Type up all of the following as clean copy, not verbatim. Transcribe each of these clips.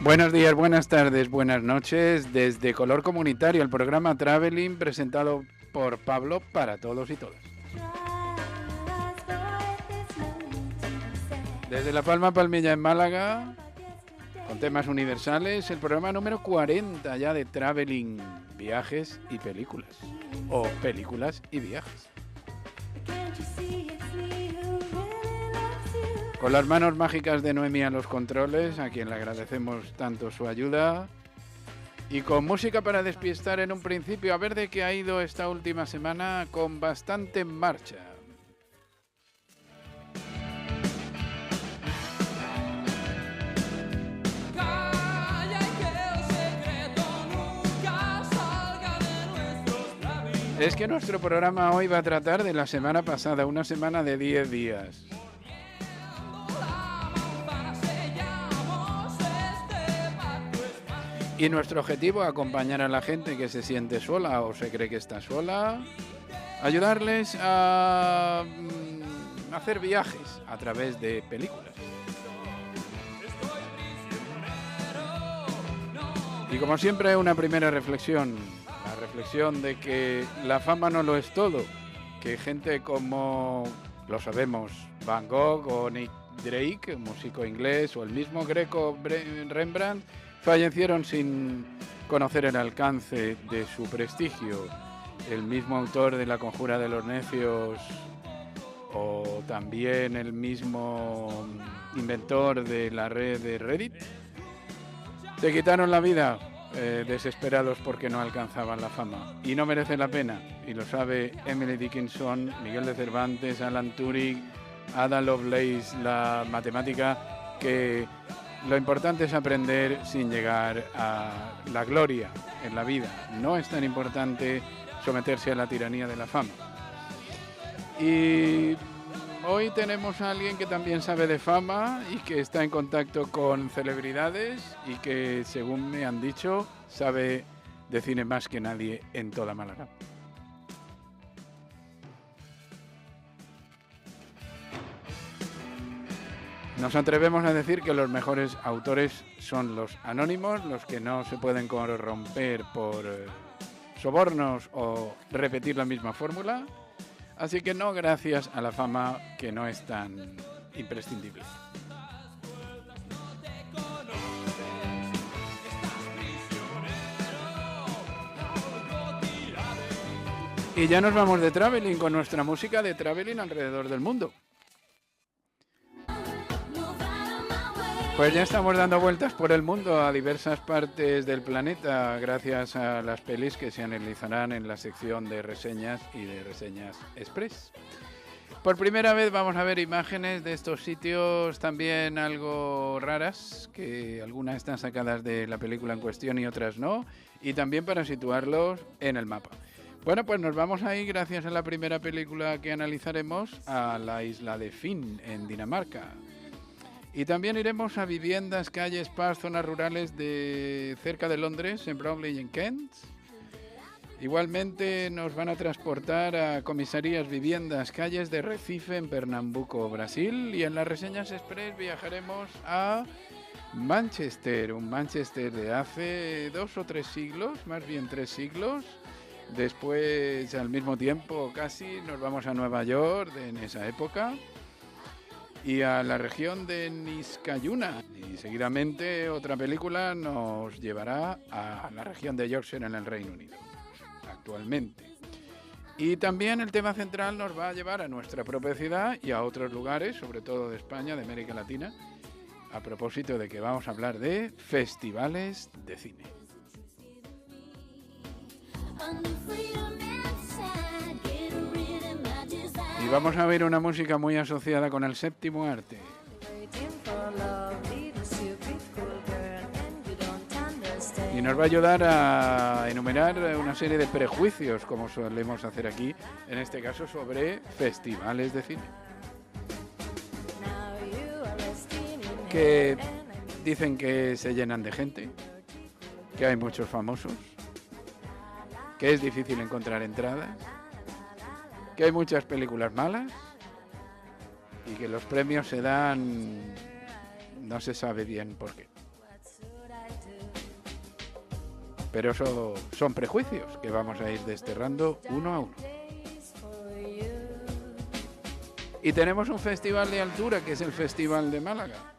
Buenos días, buenas tardes, buenas noches. Desde Color Comunitario, el programa Traveling presentado por Pablo para todos y todas. Desde La Palma, Palmilla en Málaga, con temas universales, el programa número 40 ya de Traveling, viajes y películas. O películas y viajes. Con las manos mágicas de Noemí a los controles, a quien le agradecemos tanto su ayuda. Y con música para despistar en un principio, a ver de qué ha ido esta última semana con bastante marcha. Es que nuestro programa hoy va a tratar de la semana pasada, una semana de 10 días. Y nuestro objetivo es acompañar a la gente que se siente sola o se cree que está sola, ayudarles a hacer viajes a través de películas. Y como siempre, una primera reflexión, la reflexión de que la fama no lo es todo, que gente como, lo sabemos, Van Gogh o Nick Drake, músico inglés, o el mismo Greco Rembrandt, fallecieron sin conocer el alcance de su prestigio. El mismo autor de La Conjura de los Necios o también el mismo inventor de la red de Reddit se quitaron la vida desesperados porque no alcanzaban la fama. Y no merece la pena, y lo sabe Emily Dickinson, Miguel de Cervantes, Alan Turing, Ada Lovelace, la matemática, que lo importante es aprender sin llegar a la gloria en la vida. No es tan importante someterse a la tiranía de la fama. Y hoy tenemos a alguien que también sabe de fama y que está en contacto con celebridades y que, según me han dicho, sabe de cine más que nadie en toda Málaga. Nos atrevemos a decir que los mejores autores son los anónimos, los que no se pueden corromper por sobornos o repetir la misma fórmula. Así que no gracias a la fama, que no es tan imprescindible. Y ya nos vamos de traveling con nuestra música de traveling alrededor del mundo. Pues ya estamos dando vueltas por el mundo a diversas partes del planeta gracias a las pelis que se analizarán en la sección de reseñas y de reseñas express. Por primera vez vamos a ver imágenes de estos sitios también algo raras, que algunas están sacadas de la película en cuestión y otras no, y también para situarlos en el mapa. Bueno, pues nos vamos ahí gracias a la primera película que analizaremos, a la isla de Fyn, en Dinamarca. Y también iremos a viviendas, calles, pubs, zonas rurales de cerca de Londres, en Bromley y en Kent. Igualmente nos van a transportar a comisarías, viviendas, calles de Recife, en Pernambuco, Brasil. Y en las reseñas express viajaremos a Manchester, un Manchester de hace 2 o 3 siglos, más bien 3 siglos. Después, al mismo tiempo, casi nos vamos a Nueva York en esa época. Y a la región de Niskayuna. Y seguidamente otra película nos llevará a la región de Yorkshire en el Reino Unido, actualmente. Y también el tema central nos va a llevar a nuestra propia ciudad y a otros lugares, sobre todo de España, de América Latina, a propósito de que vamos a hablar de festivales de cine. Y vamos a ver una música muy asociada con el séptimo arte. Y nos va a ayudar a enumerar una serie de prejuicios, como solemos hacer aquí, en este caso sobre festivales de cine. Que dicen que se llenan de gente, que hay muchos famosos, que es difícil encontrar entradas, que hay muchas películas malas y que los premios se dan, no se sabe bien por qué. Pero eso son prejuicios que vamos a ir desterrando uno a uno. Y tenemos un festival de altura, que es el Festival de Málaga.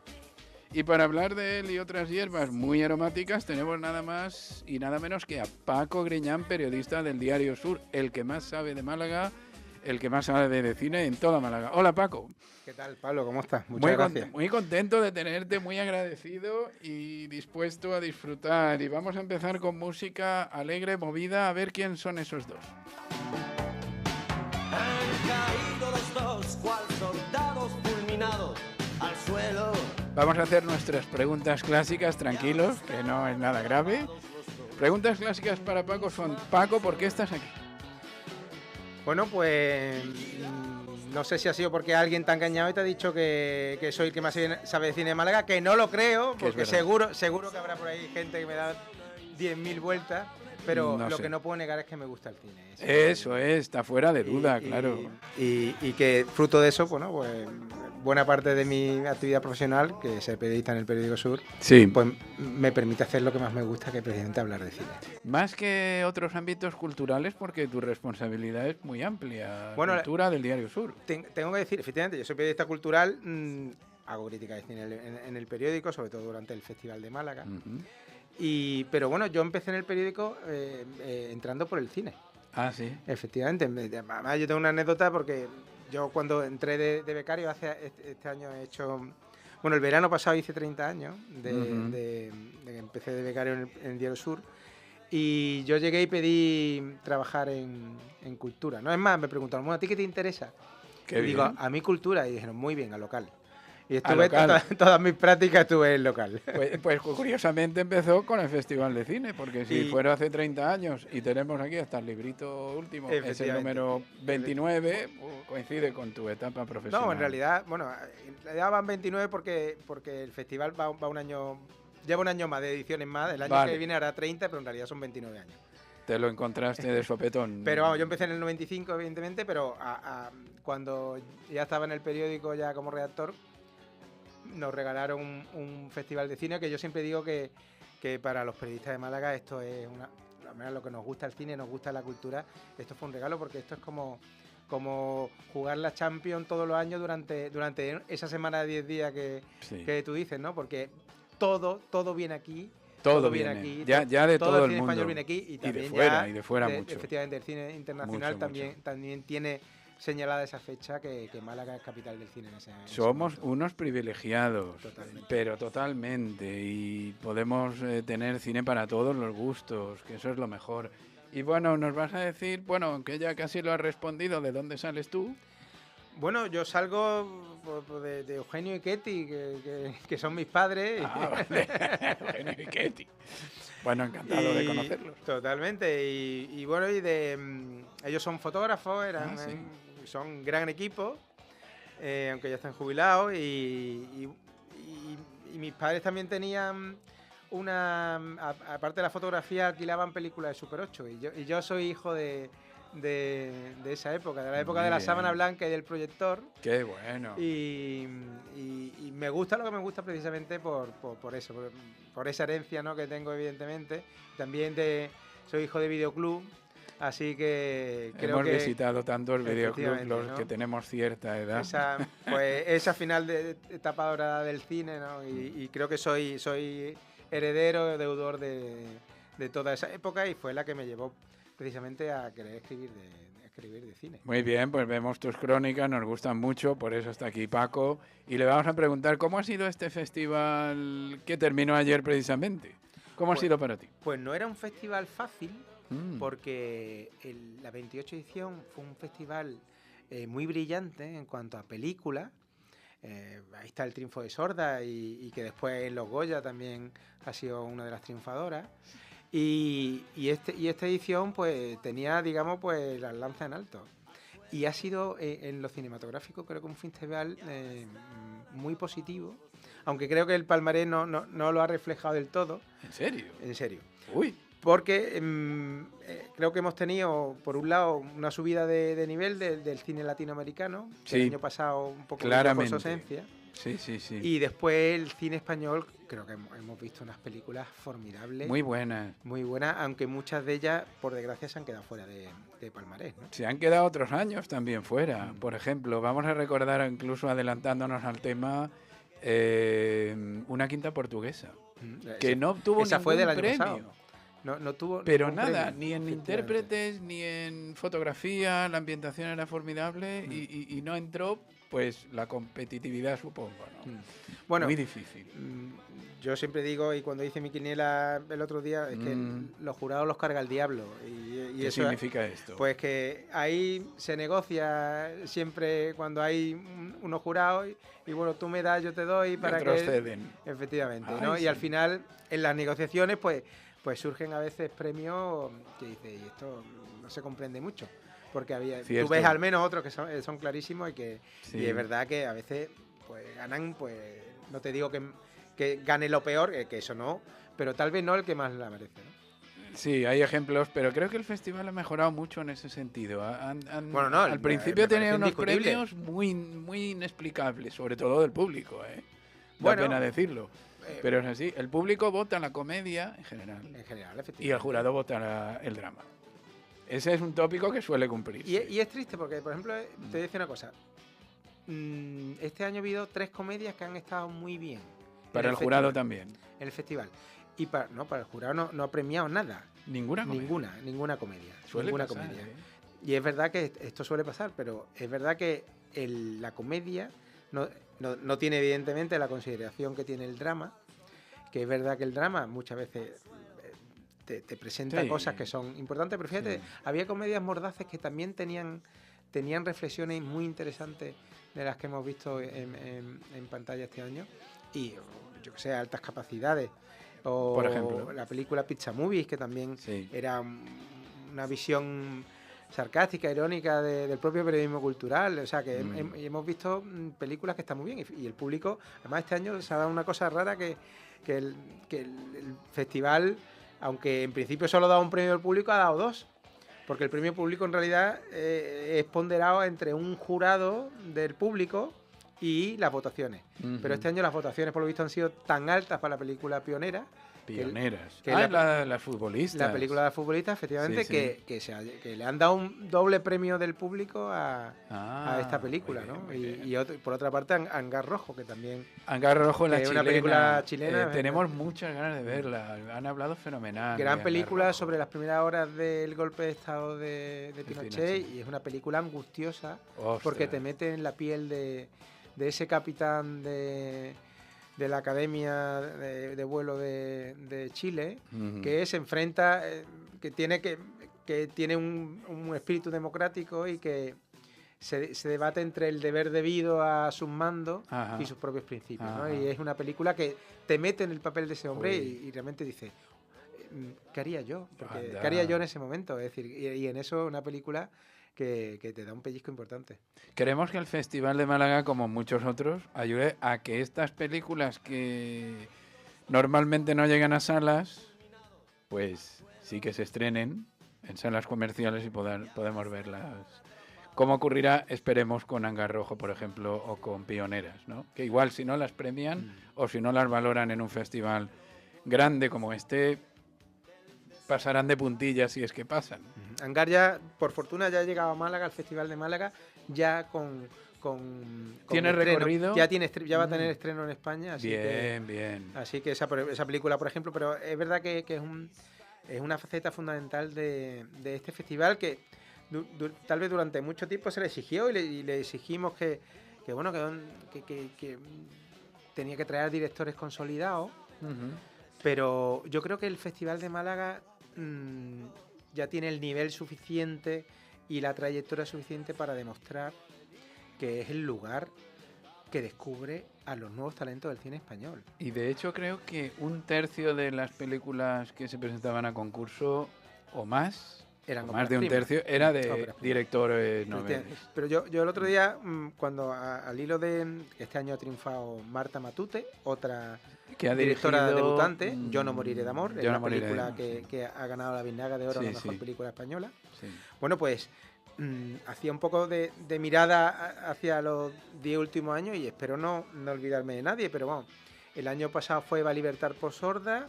Y para hablar de él y otras hierbas muy aromáticas, tenemos nada más y nada menos que a Paco Griñán, periodista del Diario Sur, el que más sabe de Málaga, el que más sabe de cine en toda Málaga. Hola, Paco. ¿Qué tal, Pablo? ¿Cómo estás? Muchas gracias. Muy contento de tenerte, muy agradecido y dispuesto a disfrutar. Y vamos a empezar con música alegre, movida, a ver quién son esos dos. Han caído los dos, cual soldados fulminados al suelo. Vamos a hacer nuestras preguntas clásicas, tranquilos, que no es nada grave. Preguntas clásicas para Paco son: Paco, ¿por qué estás aquí? Bueno, pues no sé si ha sido porque alguien te ha engañado y te ha dicho que soy el que más sabe de cine de Málaga, que no lo creo, porque seguro que habrá por ahí gente que me da 10.000 vueltas, pero no lo sé. que no puedo negar es que me gusta el cine. Eso es, está fuera de duda, claro. Y que fruto de eso, bueno, pues buena parte de mi actividad profesional, que es ser periodista en el Periódico Sur, Sí. pues me permite hacer lo que más me gusta, que es precisamente hablar de cine. Más que otros ámbitos culturales, porque tu responsabilidad es muy amplia. Bueno, cultura del Diario Sur. Tengo que decir, efectivamente, yo soy periodista cultural, hago crítica de cine en el periódico, sobre todo durante el Festival de Málaga. Pero bueno, yo empecé en el periódico entrando por el cine. Ah, sí. Efectivamente. Además, yo tengo una anécdota porque yo cuando entré de becario, este año he hecho... Bueno, el verano pasado hice 30 años de que empecé de becario en el Diario Sur. Y yo llegué y pedí trabajar en cultura. No es más, me preguntaron, bueno, ¿a ti qué te interesa? Qué y bien. digo, a mí cultura. Y dijeron, muy bien, a local. Y local. todas mis prácticas estuve en local. Pues curiosamente empezó con el Festival de Cine, porque si fuera hace 30 años y tenemos aquí hasta el librito último, es el número 29, coincide con tu etapa profesional. No, en realidad van 29 porque el festival va un año, lleva un año más de ediciones más, el año que viene hará 30, pero en realidad son 29 años. Te lo encontraste de sopetón. Pero vamos, yo empecé en el 95, evidentemente, pero cuando ya estaba en el periódico ya como redactor, nos regalaron un festival de cine, que yo siempre digo que para los periodistas de Málaga esto es lo que nos gusta el cine, nos gusta la cultura, esto fue un regalo, porque esto es como jugar la Champions todos los años durante esa semana de 10 días que tú dices, ¿no? Porque todo viene aquí. Todo viene aquí. Ya de todo el cine mundo. Español viene aquí y también de fuera mucho. Efectivamente, el cine internacional mucho. también tiene señalada esa fecha que Málaga es capital del cine en ese Somos momento. unos privilegiados, pero totalmente, y podemos tener cine para todos los gustos, que eso es lo mejor. Y bueno, nos vas a decir, bueno, aunque ya casi lo has respondido, ¿de dónde sales tú? Bueno, yo salgo de Eugenio y Ketty, que son mis padres. Vale. Eugenio y Ketty. Bueno, encantado de conocerlos. Totalmente. Y bueno, ellos son fotógrafos, son gran equipo, aunque ya están jubilados. Y mis padres también tenían aparte de la fotografía, alquilaban películas de Super 8. Y yo soy hijo de esa época, de la época de la sábana blanca y del proyector. ¡Qué bueno! Y me gusta lo que me gusta precisamente por eso, por esa herencia, ¿no?, que tengo, evidentemente. También soy hijo de videoclub, así que creo que... Hemos visitado tanto el videoclub los, ¿no?, que tenemos cierta edad. Esa final de etapa dorada del cine, ¿no? Y creo que soy heredero, deudor de toda esa época, y fue la que me llevó precisamente a querer escribir de cine. Muy bien, pues vemos tus crónicas, nos gustan mucho, por eso está aquí Paco, y le vamos a preguntar cómo ha sido este festival que terminó ayer precisamente. ¿Cómo ha sido para ti? Pues no era un festival fácil, porque la 28 edición fue un festival muy brillante en cuanto a películas. Ahí está el triunfo de Sorda, y que después en los Goya también ha sido una de las triunfadoras. Y esta edición pues tenía, digamos, pues las lanzas en alto. Y ha sido en lo cinematográfico, creo que un festival muy positivo, aunque creo que el palmarés no lo ha reflejado del todo. ¿En serio? En serio. Uy. Porque creo que hemos tenido, por un lado, una subida de nivel del cine latinoamericano, que el año pasado un poco por su ausencia. Sí. Y después el cine español creo que hemos visto unas películas formidables. Muy buenas. Muy buenas, aunque muchas de ellas, por desgracia, se han quedado fuera de palmarés, ¿no? Se han quedado otros años también fuera. Por ejemplo, vamos a recordar, incluso adelantándonos al tema, Una quinta portuguesa, que no obtuvo esa ningún fue del año premio. pasado. No tuvo Pero ningún nada, premio, ni en intérpretes, ni en fotografía, la ambientación era formidable y no entró, pues, la competitividad, supongo, ¿no? Bueno, muy difícil. Yo siempre digo, y cuando hice mi quiniela el otro día, es que los jurados los carga el diablo. Y ¿Qué eso significa esto? Pues que ahí se negocia siempre cuando hay unos jurados y bueno, tú me das, yo te doy para otros que... ceden. Efectivamente, Ay, ¿no? sí. Y al final, en las negociaciones, pues surgen a veces premios que dices, y esto no se comprende mucho. Porque tú ves al menos otros que son clarísimos y es verdad que a veces pues ganan, pues no te digo que gane lo peor, que eso no, pero tal vez no el que más la merece, ¿no? Sí, hay ejemplos, pero creo que el festival ha mejorado mucho en ese sentido. Bueno, no, al principio tenía unos indiscutible. premios muy inexplicables, sobre todo del público, ¿eh? Bueno, da pena decirlo. Pero es así, el público vota la comedia en general. Efectivamente. Y el jurado vota el drama. Ese es un tópico que suele cumplirse. Y es triste porque, por ejemplo, te voy a decir una cosa. Este año ha habido 3 comedias que han estado muy bien. Para el jurado también. En el festival. Y para el jurado no ha premiado nada. Ninguna comedia. Ninguna comedia. Suele ninguna pasar, comedia. Y es verdad que esto suele pasar, pero es verdad que la comedia no tiene evidentemente la consideración que tiene el drama, que es verdad que el drama muchas veces te presenta cosas que son importantes, pero fíjate, había comedias mordaces que también tenían reflexiones muy interesantes de las que hemos visto en pantalla este año, y yo que sé, Altas Capacidades, o por ejemplo la película Pizza Movies, que también era una visión sarcástica, irónica del propio periodismo cultural. O sea que hemos visto películas que están muy bien, y el público, además este año se ha dado una cosa rara, que el festival, aunque en principio solo da un premio al público, ha dado 2, porque el premio público en realidad es ponderado entre un jurado del público y las votaciones. Pero este año las votaciones, por lo visto, han sido tan altas para la película Pioneras. Pioneras. Las futbolistas. La película de las futbolistas, efectivamente, que le han dado un doble premio del público a esta película, ¿no? Y por otra parte, Hangar Rojo, que también... Hangar Rojo, la es una película chilena. Tenemos muchas ganas de verla. Han hablado fenomenal. Gran película sobre las primeras horas del golpe de estado de Pinochet, y es una película angustiosa. Ostras. Porque te mete en la piel de ese capitán de la Academia de Vuelo de Chile, que se enfrenta, que tiene un espíritu democrático y que se debate entre el deber debido a sus mandos y sus propios principios, ¿no? Y es una película que te mete en el papel de ese hombre y realmente dice, ¿qué haría yo? Porque ¿qué haría yo en ese momento? Es decir, y en eso una película que te da un pellizco importante. Queremos que el Festival de Málaga, como muchos otros, ayude a que estas películas que normalmente no llegan a salas, pues sí que se estrenen en salas comerciales y podemos verlas. Como ocurrirá, esperemos, con Hangar Rojo, por ejemplo, o con Pioneras, ¿no? Que igual, si no las premian o si no las valoran en un festival grande como este, pasarán de puntillas si es que pasan. Hangar ya, por fortuna, ya ha llegado a Málaga, al Festival de Málaga, ya con ¿Tiene estreno. recorrido? Ya va a tener estreno en España. Así bien. Así que esa película, por ejemplo, pero es verdad que es una faceta fundamental de este festival que tal vez durante mucho tiempo se le exigió y le exigimos que tenía que traer directores consolidados. Pero yo creo que el Festival de Málaga ya tiene el nivel suficiente y la trayectoria suficiente para demostrar que es el lugar que descubre a los nuevos talentos del cine español. Y de hecho creo que 1/3 de las películas que se presentaban a concurso, o más, eran más de 1/3, era de directores noveles. Pero yo el otro día, cuando al hilo de este año ha triunfado Marta Matute, otra directora debutante, Yo no moriré de amor, es una película que ha ganado la Biznaga de Oro a la mejor película española. Sí. Bueno, pues hacía un poco de mirada hacia los 10 últimos años, y espero no olvidarme de nadie, pero vamos, El año pasado fue Va Libertad por Sorda.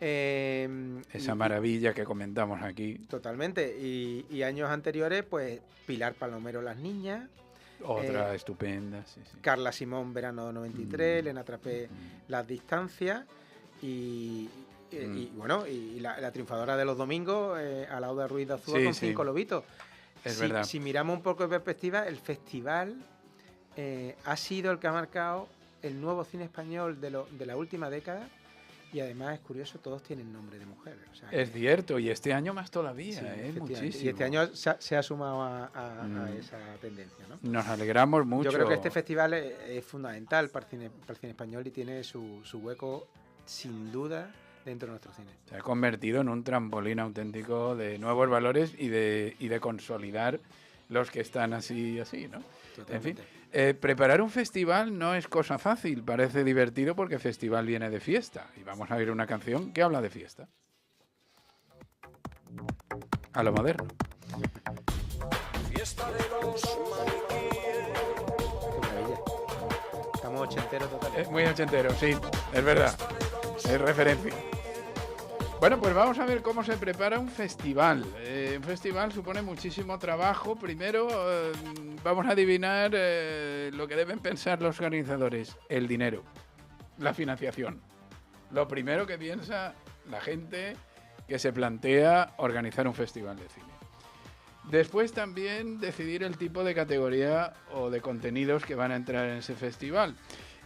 Esa maravilla que comentamos aquí. Totalmente. Y años anteriores, pues Pilar Palomero, Las Niñas. Otra estupenda, sí. Carla Simón, Verano 93, Elena Trapé, Las Distancias. Y bueno, y la triunfadora de los domingos, Alauda Ruiz de Azúa, con Cinco Lobitos. Es verdad. Si miramos un poco de perspectiva, el festival ha sido el que ha marcado el nuevo cine español de la última década. Y además es curioso, todos tienen nombre de mujer. O sea, es cierto, y este año más todavía, muchísimo. Y este año se ha sumado a esa tendencia, ¿no? Nos alegramos mucho. Yo creo que este festival es fundamental para el cine español y tiene su hueco, sin duda, dentro de nuestro cine. Se ha convertido en un trampolín auténtico de nuevos valores y de consolidar los que están así, ¿no? Totalmente. En fin, preparar un festival no es cosa fácil, parece divertido porque festival viene de fiesta. Y vamos a oír una canción que habla de fiesta. A lo moderno. Fiesta de los maniquíes. Qué maravilla. Estamos ochenteros totalmente. Es muy ochentero, sí, es verdad. Es referencia. Bueno, pues vamos a ver cómo se prepara un festival. Un festival supone muchísimo trabajo. Primero, vamos a adivinar lo que deben pensar los organizadores. El dinero, la financiación. Lo primero que piensa la gente que se plantea organizar un festival de cine. Después también decidir el tipo de categoría o de contenidos que van a entrar en ese festival.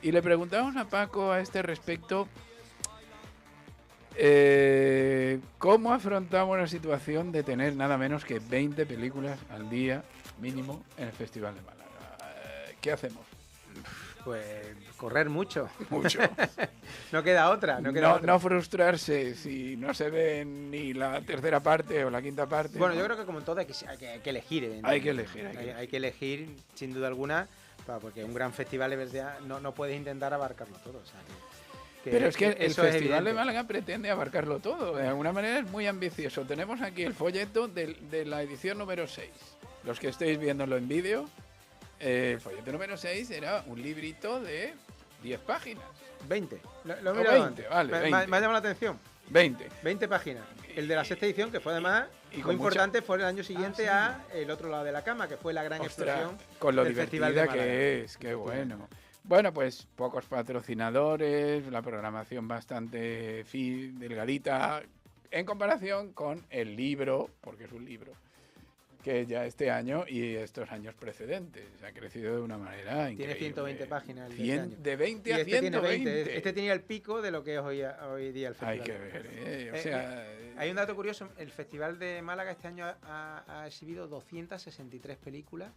Y le preguntamos a Paco a este respecto... ¿cómo afrontamos la situación de tener nada menos que 20 películas al día mínimo en el Festival de Málaga? ¿Qué hacemos? Pues correr mucho. Mucho. No queda otra. No frustrarse si no se ve ni la tercera parte o la quinta parte. Bueno, yo creo que como en todo hay que elegir. Hay que elegir, sin duda alguna, porque un gran festival de verdad no puedes intentar abarcarlo todo. O sea, pero es que el Festival de Málaga pretende abarcarlo todo. De alguna manera es muy ambicioso. Tenemos aquí el folleto de la edición número 6. Los que estéis viéndolo en vídeo, el folleto número 6 era un librito de 10 páginas. 20. Lo he mirado antes. Vale, 20. Me ha llamado la atención. 20 páginas. El de la sexta edición, que fue además muy importante, fue el año siguiente a El otro lado de la cama, que fue la gran explosión con lo del divertida Festival de Málaga. Que es. Qué bueno. Bueno, pues pocos patrocinadores, la programación bastante delgadita, en comparación con el libro, porque es un libro, que ya este año y estos años precedentes ha crecido de una manera increíble. Tiene 120 páginas el de este año. De 20 y a 120. Este tenía el pico de lo que es hoy día el festival. Hay que ver, o sea... Hay un dato curioso, el Festival de Málaga este año ha exhibido 263 películas.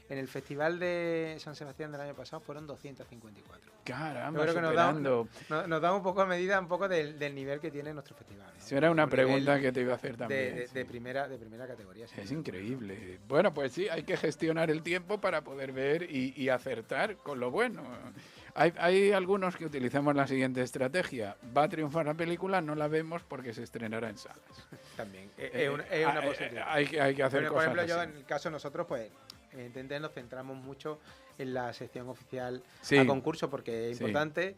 En el Festival de San Sebastián del año pasado fueron 254. Caramba, creo que superando. nos da un poco a medida del nivel que tiene nuestro festival, ¿no? Eso era una pregunta que te iba a hacer también. De primera categoría. Sí. Es increíble. Bueno, pues sí, hay que gestionar el tiempo para poder ver y acertar con lo bueno. Hay algunos que utilizamos la siguiente estrategia. Va a triunfar la película, no la vemos porque se estrenará en salas. También, es una posibilidad. Hay que hacer cosas. Por ejemplo, así. yo en el caso de nosotros, pues evidentemente nos centramos mucho en la sección oficial sí. a concurso porque es importante,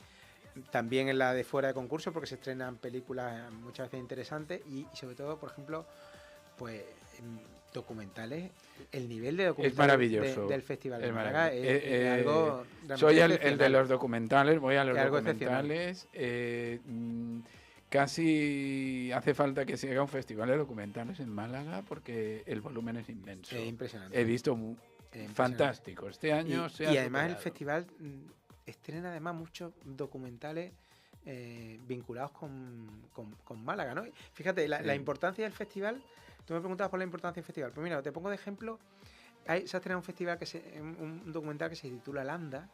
también en la de fuera de concurso porque se estrenan películas muchas veces interesantes y sobre todo, por ejemplo, pues documentales, el nivel de documentales es maravilloso. Del Festival de Málaga es algo soy el de los documentales, voy a los documentales. Casi hace falta que se haga un festival de documentales en Málaga porque el volumen es inmenso. Es impresionante. He visto fantástico. Este año y además el festival estrena además muchos documentales vinculados con Málaga, ¿no? Fíjate, la importancia del festival. Tú me preguntabas por la importancia del festival. Pues mira, te pongo de ejemplo. Se ha estrenado un documental que se titula Landa,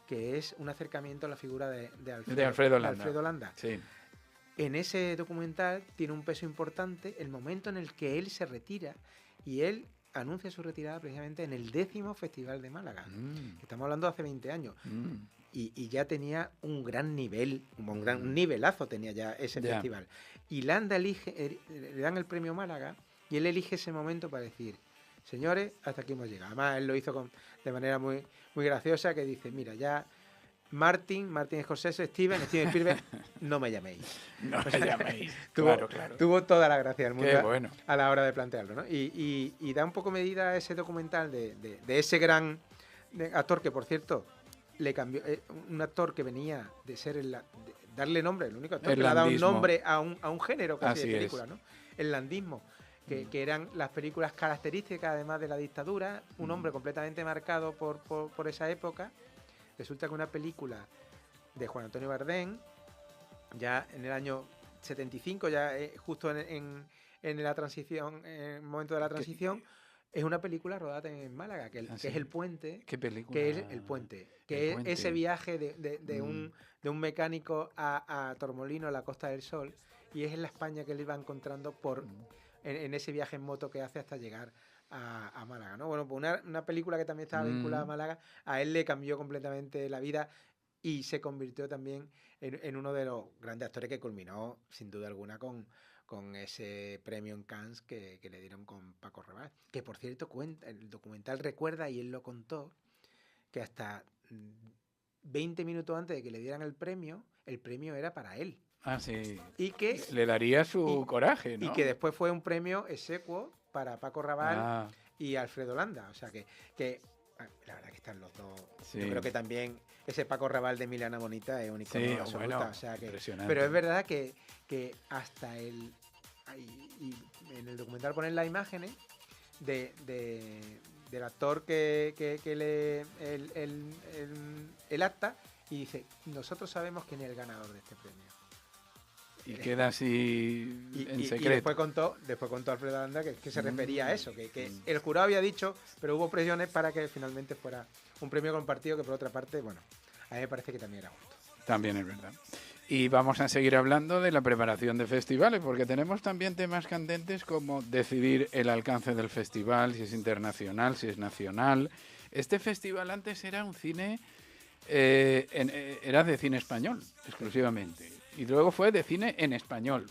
que es un acercamiento a la figura de Alfredo Landa. Sí. En ese documental tiene un peso importante el momento en el que él se retira y él anuncia su retirada precisamente en el 10º Festival de Málaga. Estamos hablando de hace 20 años. Y ya tenía un gran nivel, un nivelazo tenía ya ese festival. Y Landa le dan el premio Málaga y él elige ese momento para decir, señores, hasta aquí hemos llegado. Además, él lo hizo de manera muy, muy graciosa, que dice, mira, ya Martin Scorsese, Steven Spielberg, no me llaméis. No me llaméis. Claro. Tuvo toda la gracia del mundo. Qué bueno. A la hora de plantearlo, ¿no? Y da un poco medida ese documental de ese gran actor que, por cierto, le cambió. Un actor que venía de ser darle nombre, el único actor que le ha dado un nombre a un género casi de película, ¿no? El landismo. Que eran las películas características, además de la dictadura, un hombre completamente marcado por esa época. Resulta que una película de Juan Antonio Bardem, ya en el año 75, ya justo en la transición, en el momento de la transición, es una película rodada en Málaga, que es El Puente. ¿Qué película? Que es El Puente. Que es ese viaje de un mecánico a Torremolinos, a la Costa del Sol, y es en la España que él iba encontrando en ese viaje en moto que hace hasta llegar a Málaga, ¿no? Bueno, pues una película que también estaba vinculada a Málaga, a él le cambió completamente la vida y se convirtió también en uno de los grandes actores que culminó, sin duda alguna, con ese premio en Cannes que le dieron con Paco Rabanne. Que, por cierto, el documental recuerda, y él lo contó, que hasta 20 minutos antes de que le dieran el premio era para él. Ah, sí. Y que le daría su coraje, ¿no? Y que después fue un premio exequo para Paco Rabanne y Alfredo Landa. O sea que la verdad que están los dos. Sí. Yo creo que también ese Paco Rabanne de Milana Bonita es un icono absoluta. Bueno, o sea que, impresionante. Pero es verdad que hasta y en el documental ponen las imágenes del actor que lee el acta y dice: nosotros sabemos quién es el ganador de este premio. Y queda así en secreto. Y después contó Alfredo Landa que se refería a eso, que el jurado había dicho, pero hubo presiones para que finalmente fuera un premio compartido, que por otra parte, bueno, a mí me parece que también era justo. También es verdad. Y vamos a seguir hablando de la preparación de festivales, porque tenemos también temas candentes como decidir el alcance del festival, si es internacional, si es nacional. Este festival antes era un cine, era de cine español, exclusivamente. Y luego fue de cine en español,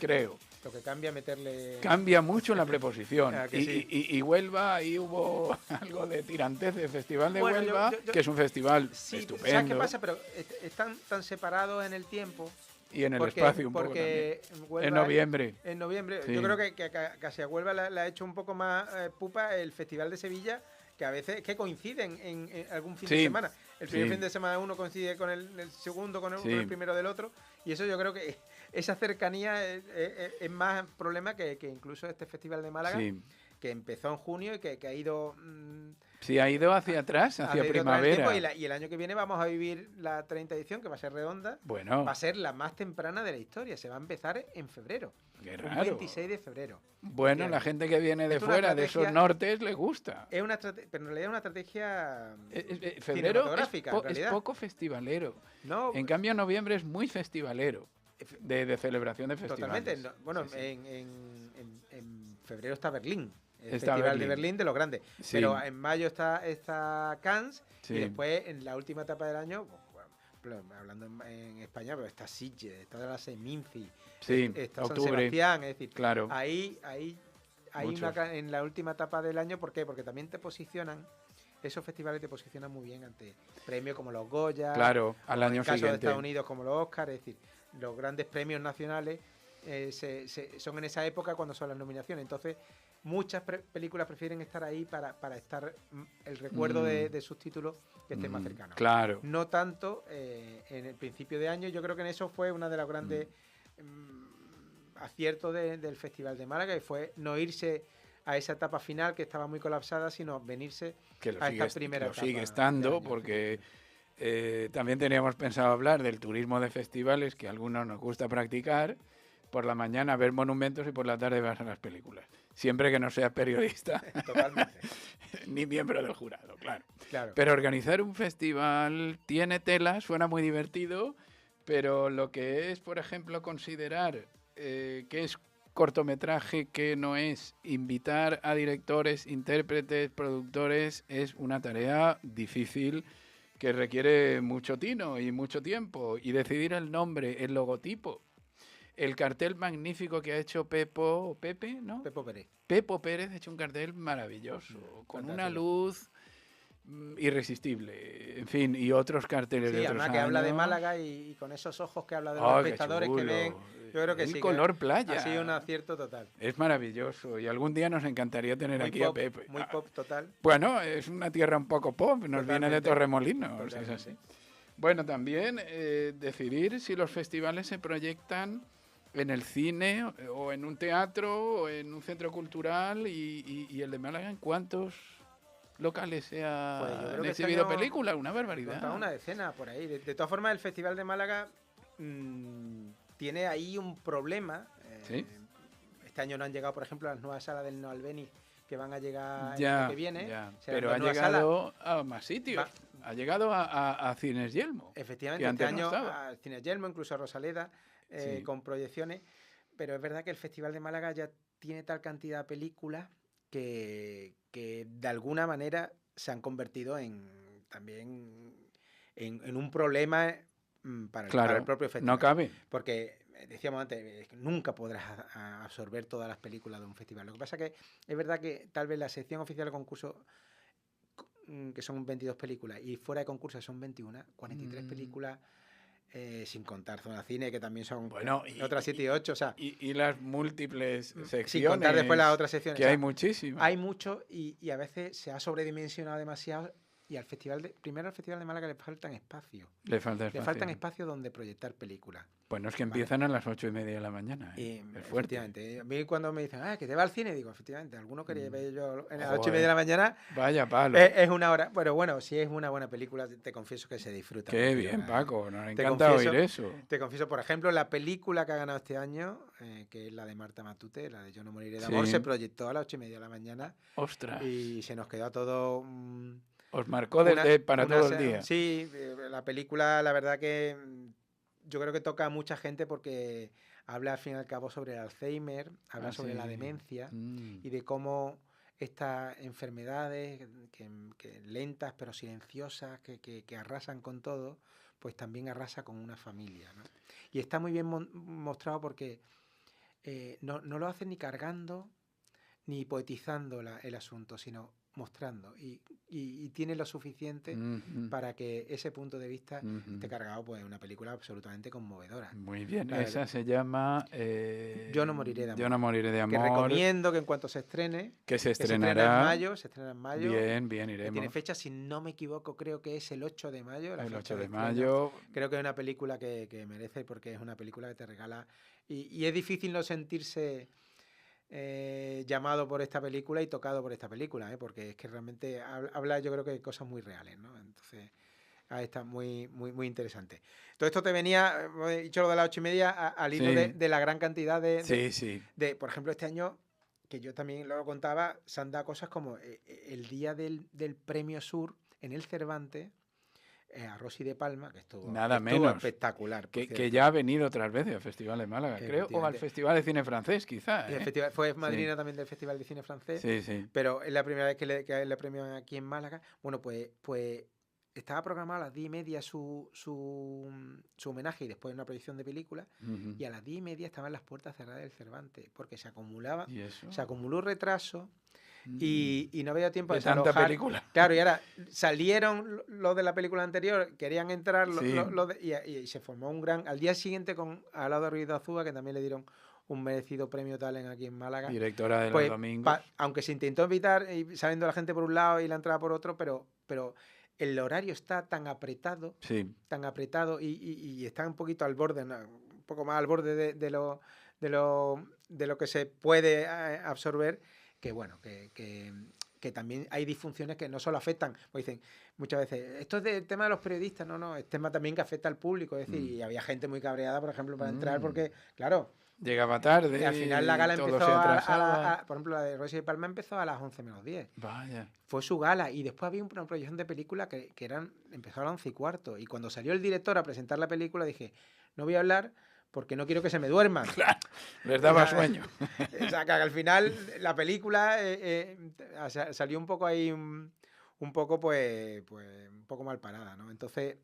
creo. Lo que cambia meterle... Cambia mucho la preposición. Y Huelva, ahí hubo algo de tirantez del Festival de Huelva, que es un festival estupendo. ¿Sabes qué pasa? Pero están tan separados en el tiempo. Y en el espacio un poco también. Huelva, en noviembre. Sí. Yo creo que casi a Huelva le ha hecho un poco más pupa el Festival de Sevilla, que a veces que coinciden en algún fin de semana. El primer fin de semana uno coincide con el segundo, con el primero del otro. Y eso yo creo que esa cercanía es más problema que incluso este Festival de Málaga, que empezó en junio y que ha ido... Sí, ha ido hacia atrás, hacia primavera. Y el año que viene vamos a vivir la 30ª edición, que va a ser redonda. Bueno. Va a ser la más temprana de la historia. Se va a empezar en febrero. Qué raro. El 26 de febrero. Bueno, la gente que viene de fuera, de esos nortes, le gusta. Pero en realidad es una estrategia febrero cinematográfica, es poco festivalero. No, en cambio, noviembre es muy festivalero. De celebración de festivales. Totalmente. Bueno, en febrero está Berlín. El Festival de Berlín de los grandes. Sí. Pero en mayo está Cannes y después en la última etapa del año, hablando en España, pero está Sitges, está la Seminci, está octubre, San Sebastián, es decir, claro. ahí en la última etapa del año. ¿Por qué? Porque también te posicionan, esos festivales te posicionan muy bien ante premios como los Goya, claro, al año en el caso siguiente de Estados Unidos como los Oscars, es decir, los grandes premios nacionales son en esa época cuando son las nominaciones. Entonces muchas películas prefieren estar ahí para estar el recuerdo de sus títulos que estén más cercanos. Claro. No tanto en el principio de año. Yo creo que en eso fue una de las grandes aciertos del Festival de Málaga, y fue no irse a esa etapa final que estaba muy colapsada, sino venirse a esta primera etapa. Sigue estando, porque también teníamos pensado hablar del turismo de festivales, que a algunos nos gusta practicar. Por la mañana ver monumentos y por la tarde ver las películas. Siempre que no seas periodista. Totalmente. Ni miembro del jurado, claro. Claro. Pero organizar un festival tiene tela, suena muy divertido, pero lo que es, por ejemplo, considerar que es cortometraje, que no es, invitar a directores, intérpretes, productores, es una tarea difícil que requiere mucho tino y mucho tiempo. Y decidir el nombre, el logotipo. El cartel magnífico que ha hecho Pepo Pérez ha hecho un cartel maravilloso, con una luz irresistible. En fin, y otros carteles de otros además años. que habla de Málaga y con esos ojos que habla de los espectadores que ven, yo creo que el sí. color playa. Ha sido un acierto total. Es maravilloso y algún día nos encantaría tener Muy aquí pop, a Pepe. Muy pop total. Bueno, es una tierra un poco pop, nos Totalmente. viene de Torremolinos, Totalmente. es así. Bueno, también decidir si los festivales se proyectan en el cine o en un teatro o en un centro cultural y el de Málaga, ¿en cuántos locales se ha exhibido películas? Una barbaridad. Una decena por ahí. De todas formas, el Festival de Málaga tiene ahí un problema. ¿Sí? Este año no han llegado, por ejemplo, las nuevas salas del No Albéniz, que van a llegar el Ya, año que viene. ya. Serán Pero dos ha nuevas llegado a más sitios. Va- Ha llegado a Cines Yelmo. Efectivamente, que este antes no año estaba. al Cine Yelmo, incluso a Rosaleda, Sí. con proyecciones. Pero es verdad que el Festival de Málaga ya tiene tal cantidad de películas que de alguna manera se han convertido también en un problema para el propio festival. No cabe. Porque decíamos antes, que nunca podrás absorber todas las películas de un festival. Lo que pasa que es verdad que tal vez la sección oficial del concurso, que son 22 películas, y fuera de concurso son 21, 43 películas, sin contar Zona Cine, que también son otras 7 y 8. O sea, y las múltiples secciones. Sin contar después las otras secciones. Que hay muchísimas. Hay mucho y a veces se ha sobredimensionado demasiado. Y al Festival de Málaga le faltan espacios. Le faltan espacios donde proyectar películas. Bueno, es que empiezan a las 8:30 de la mañana. Es fuerte. Efectivamente. A mí cuando me dicen, que te va al cine, digo, efectivamente, alguno quería ver yo a las 8:30 de la mañana. Vaya palo. Es una hora. Pero bueno, si es una buena película, te confieso que se disfruta. Qué bien, Paco. Nos encanta oír eso. Te confieso, por ejemplo, la película que ha ganado este año, que es la de Marta Matute, la de Yo no moriré de amor, se proyectó a las 8:30 de la mañana. ¡Ostras! Y se nos quedó a todo... Os marcó para todo el día. Sí, la película, la verdad que yo creo que toca a mucha gente porque habla al fin y al cabo sobre el Alzheimer, habla sobre la demencia y de cómo estas enfermedades que lentas pero silenciosas, que arrasan con todo, pues también arrasa con una familia, ¿no? Y está muy bien mostrado porque no lo hacen ni cargando ni poetizando el asunto, sino mostrando y tiene lo suficiente para que ese punto de vista esté cargado, pues una película absolutamente conmovedora. Muy bien, esa se llama Yo no moriré de amor. Yo no moriré de amor. Que recomiendo que en cuanto se estrene, que se estrenará se estrena en mayo. Bien, iremos. Tiene fecha, si no me equivoco, creo que es el 8 de mayo. El 8 de mayo. Creo que es una película que merece, porque es una película que te regala y es difícil no sentirse llamado por esta película y tocado por esta película, porque es que realmente habla, yo creo que de cosas muy reales, ¿no? Entonces, está muy, muy, muy interesante. Todo esto te venía, he dicho lo de las 8:30, al hilo de la gran cantidad de, por ejemplo, este año, que yo también lo contaba, se han dado cosas como el día del Premio Sur en el Cervantes, a Rosy de Palma, que estuvo menos espectacular. Que ya ha venido otras veces al Festival de Málaga, creo, o al Festival de Cine Francés, quizá. Fue madrina también del Festival de Cine Francés, pero es la primera vez que le premian aquí en Málaga. Bueno, pues estaba programado a las 10:30 su homenaje y después una proyección de película, y a las 10:30 estaban las puertas cerradas del Cervantes, porque se acumuló retraso. Y no había tiempo de tanta película. Claro, y ahora salieron los de la película anterior, querían entrar y se formó un gran... Al día siguiente, al lado de Ruiz de Azúa, que también le dieron un merecido premio Talent aquí en Málaga. Directora de Los Domingos. Aunque se intentó evitar, saliendo la gente por un lado y la entrada por otro, pero el horario está tan apretado, y está un poquito al borde, un poco más al borde de lo que se puede absorber, que bueno, que también hay disfunciones que no solo afectan, pues dicen muchas veces, esto es del tema de los periodistas, no, es tema también que afecta al público, es decir, y había gente muy cabreada, por ejemplo, para entrar, porque, claro, llegaba tarde. Y al final la gala empezó por ejemplo, la de Rosy de Palma empezó a las 11:10. Vaya. Fue su gala, y después había una proyección de película que empezó a las 11:15, y cuando salió el director a presentar la película dije, no voy a hablar porque no quiero que se me duerman. Claro, les daba sueño. O sea, que al final la película salió un poco ahí, un poco mal parada, ¿no? Entonces,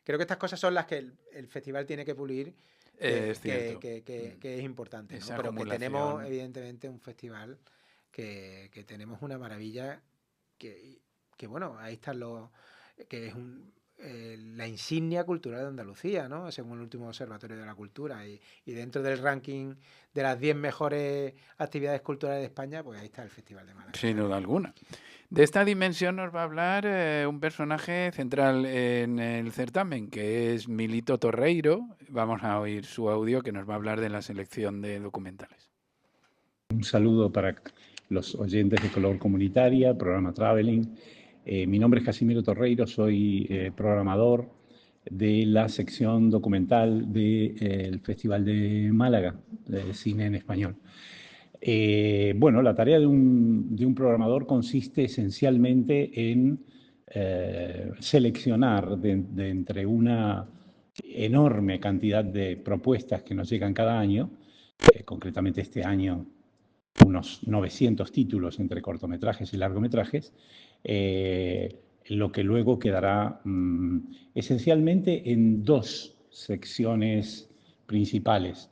creo que estas cosas son las que el festival tiene que pulir, que es importante, ¿no? Pero que tenemos, evidentemente, un festival que tenemos una maravilla que bueno, ahí están que es la insignia cultural de Andalucía, ¿no? Según el último Observatorio de la Cultura. Y dentro del ranking de las 10 mejores actividades culturales de España, pues ahí está el Festival de Málaga. Sin duda alguna. De esta dimensión nos va a hablar un personaje central en el certamen, que es Milito Torreiro. Vamos a oír su audio, que nos va a hablar de la selección de documentales. Un saludo para los oyentes de Color Comunitaria, programa Traveling. Mi nombre es Casimiro Torreiro, soy programador de la sección documental del Festival de Málaga, de cine en español. Bueno, la tarea de un programador consiste esencialmente en seleccionar de entre una enorme cantidad de propuestas que nos llegan cada año, concretamente este año unos 900 títulos entre cortometrajes y largometrajes, lo que luego quedará esencialmente en dos secciones principales.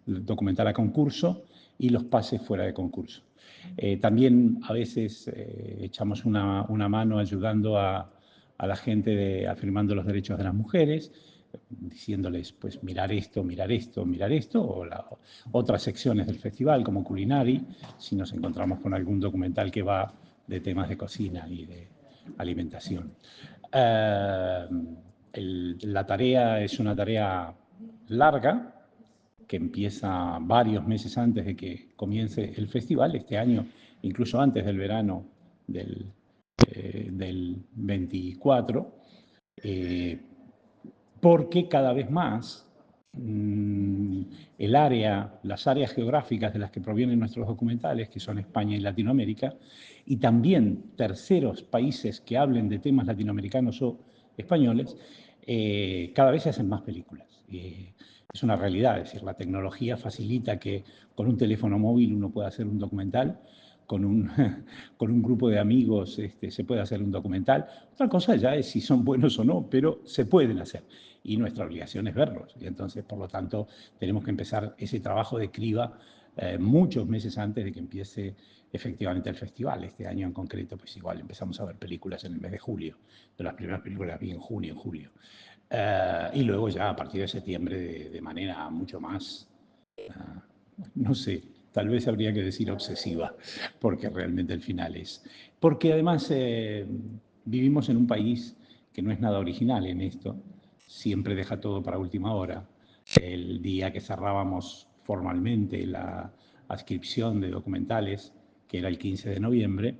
Documental a concurso y los pases fuera de concurso. También a veces echamos una mano ayudando a la gente afirmando los derechos de las mujeres, diciéndoles, pues, mirar esto, o otras secciones del festival, como Culinari, si nos encontramos con algún documental que va de temas de cocina y de alimentación. La tarea es una tarea larga, que empieza varios meses antes de que comience el festival, este año, incluso antes del verano del 24, porque cada vez más las áreas geográficas de las que provienen nuestros documentales, que son España y Latinoamérica, y también terceros países que hablen de temas latinoamericanos o españoles, cada vez se hacen más películas. Es una realidad, es decir, la tecnología facilita que con un teléfono móvil uno pueda hacer un documental, con un grupo de amigos se puede hacer un documental. Otra cosa ya es si son buenos o no, pero se pueden hacer. Y nuestra obligación es verlos. Y entonces, por lo tanto, tenemos que empezar ese trabajo de criba muchos meses antes de que empiece efectivamente el festival. Este año en concreto, pues igual empezamos a ver películas en el mes de julio. De las primeras películas las vi en junio, en julio. Y luego ya a partir de septiembre de manera mucho más, no sé, tal vez habría que decir obsesiva, porque realmente el final es... Porque además vivimos en un país que no es nada original en esto, siempre deja todo para última hora. El día que cerrábamos formalmente la adscripción de documentales, que era el 15 de noviembre,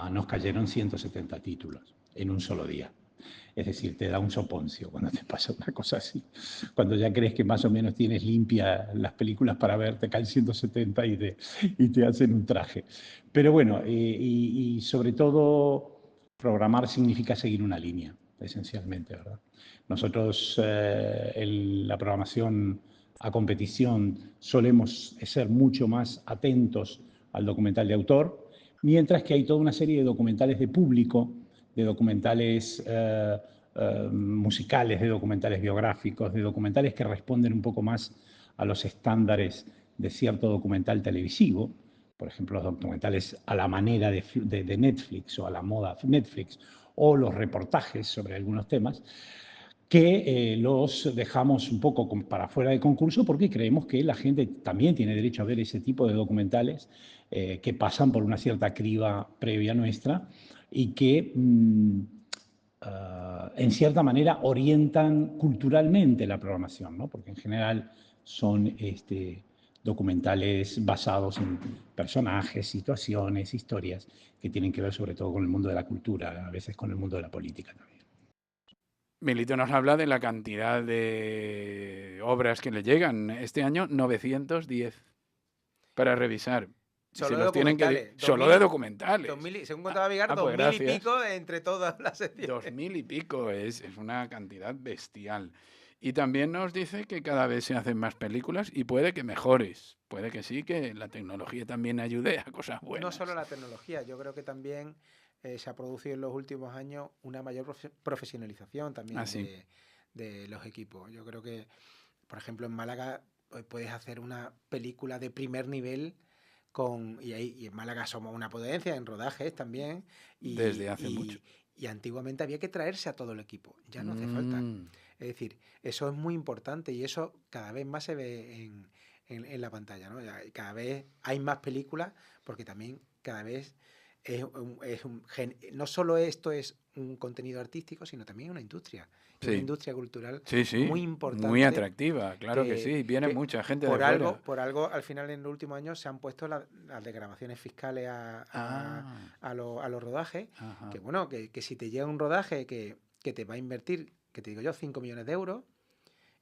nos cayeron 170 títulos en un solo día. Es decir, te da un soponcio cuando te pasa una cosa así. Cuando ya crees que más o menos tienes limpia las películas para ver, te caen 170 y te hacen un traje. Pero bueno, y sobre todo, programar significa seguir una línea, esencialmente, ¿verdad? Nosotros en la programación a competición solemos ser mucho más atentos al documental de autor, mientras que hay toda una serie de documentales de público, de documentales musicales, de documentales biográficos, de documentales que responden un poco más a los estándares de cierto documental televisivo, por ejemplo, los documentales a la manera de Netflix o a la moda Netflix, o los reportajes sobre algunos temas, que los dejamos un poco para fuera de concurso porque creemos que la gente también tiene derecho a ver ese tipo de documentales que pasan por una cierta criba previa nuestra y que en cierta manera orientan culturalmente la programación, ¿no? Porque en general son documentales basados en personajes, situaciones, historias que tienen que ver sobre todo con el mundo de la cultura, a veces con el mundo de la política también. Milito nos habla de la cantidad de obras que le llegan. Este año 910 para revisar. Solo de documentales. Solo de documentales. 2000, según contaba Vigar, pues 2000 y pico entre todas las secciones. 2000 y pico es una cantidad bestial. Y también nos dice que cada vez se hacen más películas y puede que mejores. Puede que sí, que la tecnología también ayude a cosas buenas. No solo la tecnología, yo creo que también se ha producido en los últimos años una mayor profesionalización también de los equipos. Yo creo que, por ejemplo, en Málaga puedes hacer una película de primer nivel y en Málaga somos una potencia en rodajes también. Desde hace mucho. Y antiguamente había que traerse a todo el equipo, ya no hace falta. Es decir, eso es muy importante y eso cada vez más se ve en la pantalla, ¿no? Cada vez hay más películas porque también cada vez no solo esto es un contenido artístico, sino también una industria. Sí. Una industria cultural Sí. muy importante. Muy atractiva, claro que sí. Viene mucha gente de fuera. Por algo, al final, en los últimos años se han puesto las desgravaciones fiscales a los rodajes. Ajá. Que bueno, que si te llega un rodaje que te va a invertir, que te digo yo, 5 millones de euros,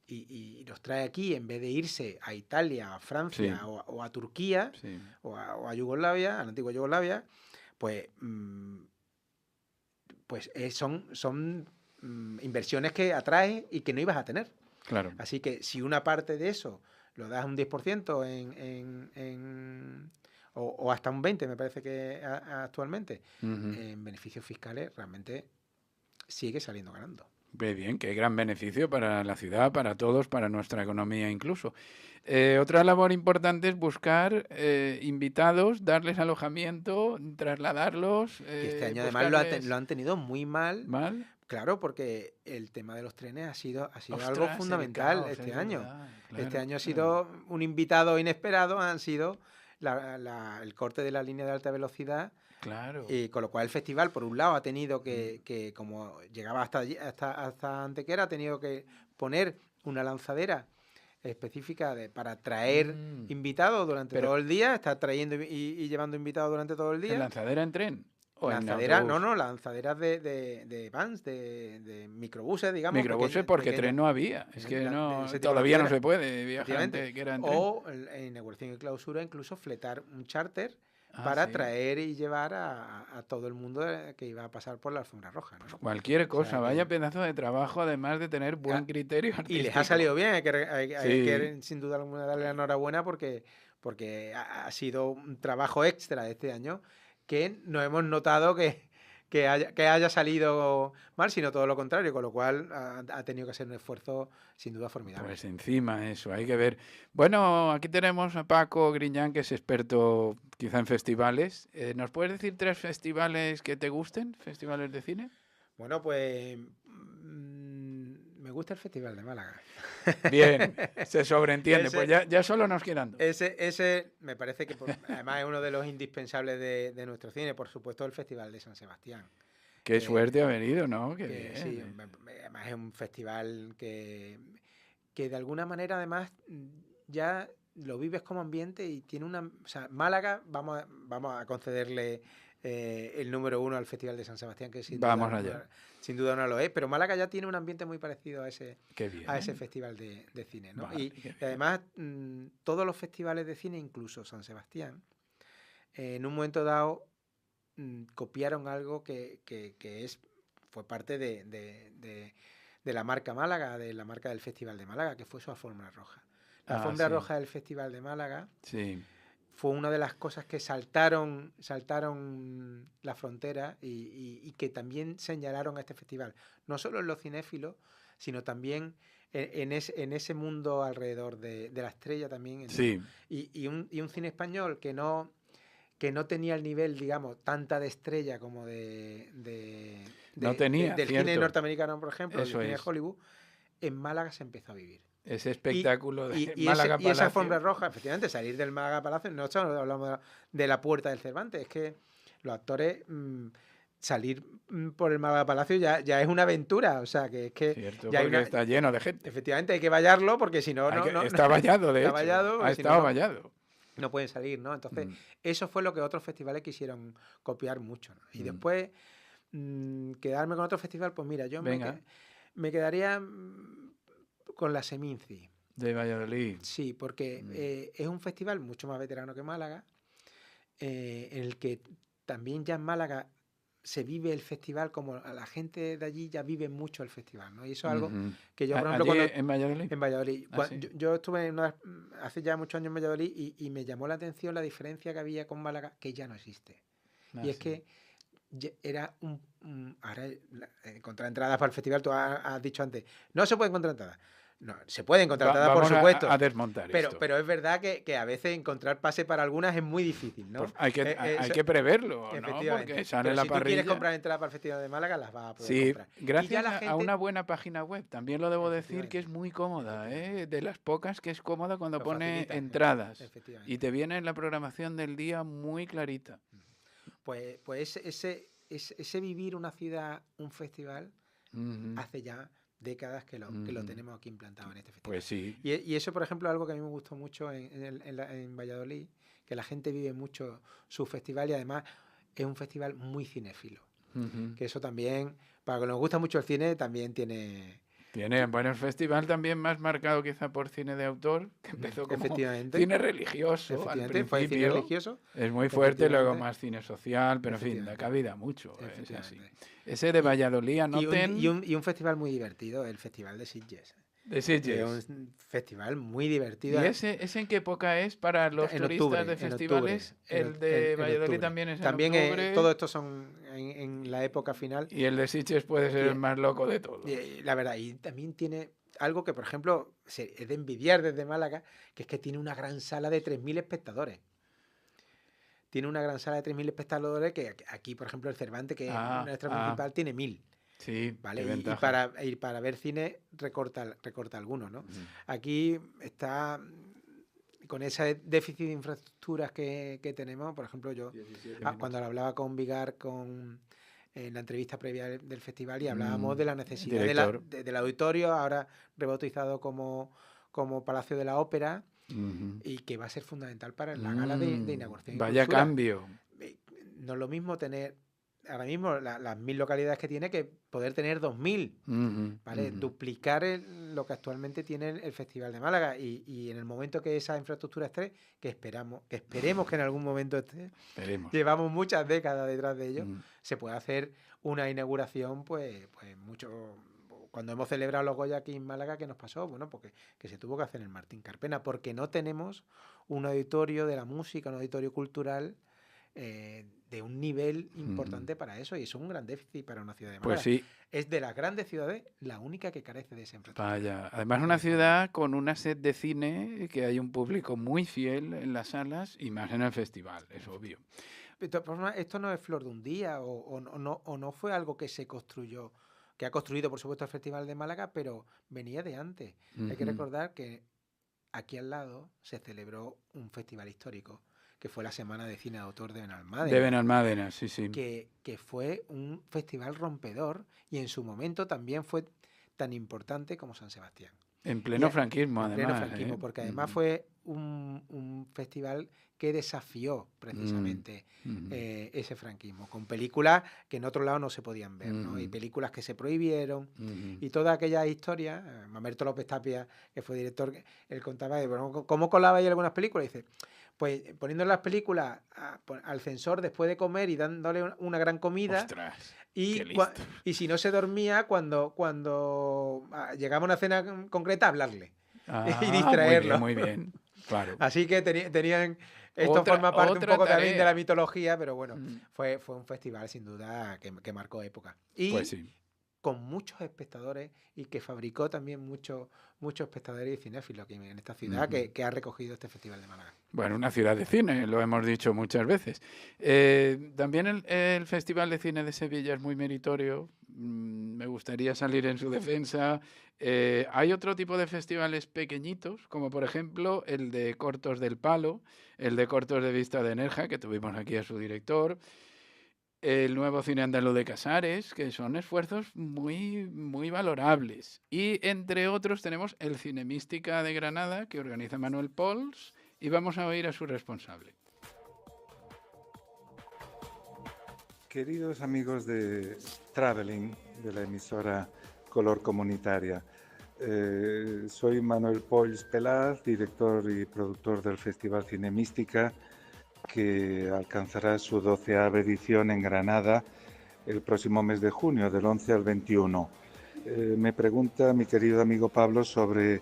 y los trae aquí en vez de irse a Italia, a Francia o a Turquía o a Yugoslavia, a la antigua Yugoslavia, pues son inversiones que atraes y que no ibas a tener. Claro. Así que si una parte de eso lo das un 10% o hasta un 20%, me parece que actualmente, en beneficios fiscales, realmente sigue saliendo ganando. Bien, qué gran beneficio para la ciudad, para todos, para nuestra economía incluso. Otra labor importante es buscar invitados, darles alojamiento, trasladarlos. Y este año además lo han tenido muy mal. ¿Mal? Claro, porque el tema de los trenes ha sido algo fundamental este año. Verdad, claro, este año ha sido un invitado inesperado, han sido el corte de la línea de alta velocidad. Claro. Y con lo cual el festival, por un lado, ha tenido que como llegaba hasta Antequera, ha tenido que poner una lanzadera específica para traer invitados durante todo el día, está trayendo y llevando invitados durante todo el día. ¿En lanzadera en tren? Lanzaderas, lanzaderas de vans, de microbuses, digamos. Microbuses porque tren no había. Es que todavía no se puede viajar que era en tren. O en inauguración y clausura incluso fletar un charter para traer y llevar a todo el mundo que iba a pasar por la alfombra roja, ¿no? Cualquier cosa, vaya pedazo de trabajo, además de tener buen criterio artístico. Y les ha salido bien, hay que sin duda alguna darle la enhorabuena porque ha sido un trabajo extra de este año que no hemos notado que haya salido mal, sino todo lo contrario, con lo cual ha tenido que hacer un esfuerzo sin duda formidable. Pues encima eso, hay que ver. Bueno, aquí tenemos a Paco Griñán, que es experto quizá en festivales. ¿Nos puedes decir 3 festivales que te gusten, festivales de cine? Bueno, pues me gusta el Festival de Málaga. Bien, se sobreentiende, pues ya solo nos quedan 2. Ese me parece que además es uno de los indispensables de nuestro cine, por supuesto el Festival de San Sebastián. Qué suerte ha venido, ¿no? Sí, además es un festival que de alguna manera además ya lo vives como ambiente y tiene o sea, Málaga, vamos a concederle el número 1 al Festival de San Sebastián, que sin duda no lo es, pero Málaga ya tiene un ambiente muy parecido a ese festival de cine, ¿no? Vale, y además todos los festivales de cine, incluso San Sebastián, en un momento dado copiaron algo que fue parte de la marca Málaga, de la marca del Festival de Málaga, que fue su alfombra roja. La alfombra roja del Festival de Málaga fue una de las cosas que saltaron la frontera y que también señalaron a este festival. No solo en los cinéfilos, sino también en ese mundo alrededor de la estrella también. Y un cine español que no tenía el nivel, digamos, tanta de estrella como del cine norteamericano, por ejemplo, del cine de Hollywood, en Málaga se empezó a vivir. Ese espectáculo de Málaga Palacio. Y esa alfombra roja, efectivamente, salir del Málaga Palacio, no solo hablamos de la puerta del Cervantes, es que los actores salir por el Málaga Palacio ya es una aventura, o sea, que es que cierto, ya está lleno de gente. Efectivamente, hay que vallarlo porque si no... Está vallado, de hecho. Ha estado vallado. No pueden salir, ¿no? Entonces, eso fue lo que otros festivales quisieron copiar mucho, ¿no? Y después, quedarme con otro festival, pues mira, yo me quedaría con la Seminci. De Valladolid. Sí, porque es un festival mucho más veterano que Málaga, en el que también ya en Málaga se vive el festival como la gente de allí ya vive mucho el festival, ¿no? Y eso es algo que yo, por ejemplo, ¿En Valladolid? En Valladolid. Yo estuve hace ya muchos años en Valladolid y me llamó la atención la diferencia que había con Málaga, que ya no existe. Y es que era ahora encontrar entradas para el festival, tú has dicho antes, no se puede encontrar entradas. No, se pueden contratar, por supuesto. A desmontar esto. Pero es verdad que a veces encontrar pase para algunas es muy difícil, ¿no? Pues hay que preverlo, ¿no? Porque sale la si parrilla. tú quieres comprar entradas para el Festival de Málaga, las vas a poder comprar. Gracias a una buena página web. También lo debo decir que es muy cómoda, de las pocas que es cómoda cuando pone entradas. Y te viene en la programación del día muy clarita. Pues ese vivir una ciudad, un festival, hace ya décadas que lo tenemos aquí implantado en este festival. Pues sí. Y eso, por ejemplo, es algo que a mí me gustó mucho en Valladolid, que la gente vive mucho su festival y además es un festival muy cinéfilo. Que eso también, para que nos gusta mucho el cine, también tiene... Bueno, el festival también más marcado quizá por cine de autor, que empezó como cine religioso al principio. Fue cine religioso. Es muy fuerte, luego más cine social, pero en fin, da cabida mucho. Es así. Ese de Valladolid, anoten... Y un festival muy divertido, el Festival de Sitges. De Sitges. Es un festival muy divertido. ¿Y ese en qué época es para los turistas de festivales? El de Valladolid también es en octubre. Todo esto son en la época final. Y el de Sitges puede ser el más loco de todos. La verdad, y también tiene algo que, por ejemplo, es de envidiar desde Málaga, que es que tiene una gran sala de 3.000 espectadores. Tiene una gran sala de 3.000 espectadores que aquí, por ejemplo, el Cervantes, que es nuestra principal, tiene 1.000. Sí, ¿vale? Y para ver cine recorta algunos, ¿no? Aquí está con ese déficit de infraestructuras que tenemos. Por ejemplo, yo cuando hablaba con Vigar en la entrevista previa del festival y hablábamos de la necesidad del auditorio, ahora rebautizado como Palacio de la Ópera, y que va a ser fundamental para la gala de inauguración. Vaya cambio. No es lo mismo tener ahora mismo las 1.000 localidades que tiene que poder tener 2.000, ¿vale? Duplicar lo que actualmente tiene el Festival de Málaga y en el momento que esa infraestructura esté, que esperemos que en algún momento esté, llevamos muchas décadas detrás de ello, se puede hacer una inauguración pues mucho... Cuando hemos celebrado los Goya aquí en Málaga, ¿qué nos pasó? Bueno, porque que se tuvo que hacer en el Martín Carpena, porque no tenemos un auditorio de la música, un auditorio cultural de un nivel importante para eso, y eso es un gran déficit para una ciudad de Málaga. Pues sí. Es de las grandes ciudades la única que carece de esa infraestructura. Vaya, además una ciudad con una sed de cine, que hay un público muy fiel en las salas y más en el festival, es obvio. Esto no es flor de un día o no fue algo que se construyó, que ha construido por supuesto el Festival de Málaga, pero venía de antes. Hay que recordar que aquí al lado se celebró un festival histórico, que fue la Semana de Cine de Autor de Benalmádena. De Benalmádena, sí. Que fue un festival rompedor y en su momento también fue tan importante como San Sebastián. En pleno franquismo, además. En pleno franquismo, porque además fue un festival que desafió precisamente ese franquismo, con películas que en otro lado no se podían ver, ¿no? Y películas que se prohibieron, y toda aquella historia. Mamerto López Tapia, que fue director, él contaba de bueno, cómo colaba ahí algunas películas, y dice... Pues poniendo las películas al censor después de comer y dándole una gran comida. ¡Ostras! Y si no se dormía, cuando llegaba a una cena concreta, hablarle y distraerlo. Muy bien, claro. Así que tenían... Esto forma parte un poco también de la mitología, pero bueno, fue un festival sin duda que marcó época. Y pues sí, con muchos espectadores y que fabricó también muchos espectadores y cinéfilos aquí en esta ciudad que ha recogido este Festival de Málaga. Bueno, una ciudad de cine, lo hemos dicho muchas veces. También el Festival de Cine de Sevilla es muy meritorio. Me gustaría salir en su defensa. Hay otro tipo de festivales pequeñitos, como por ejemplo el de Cortos del Palo, el de Cortos de Vista de Nerja, que tuvimos aquí a su director, el nuevo Cine Andaluz de Casares, que son esfuerzos muy, muy valorables. Y entre otros tenemos el Cine Mística de Granada, que organiza Manuel Pols, y vamos a oír a su responsable. Queridos amigos de Traveling, de la emisora Color Comunitaria, soy Manuel Pols Pelaz, director y productor del Festival Cine Mística, que alcanzará su 12ª edición en Granada el próximo mes de junio, del 11 al 21. Me pregunta mi querido amigo Pablo sobre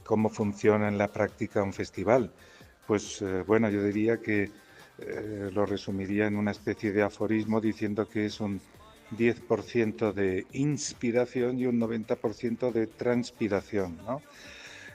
cómo funciona en la práctica un festival. Pues bueno, yo diría que lo resumiría en una especie de aforismo diciendo que es un 10% de inspiración y un 90% de transpiración, ¿no?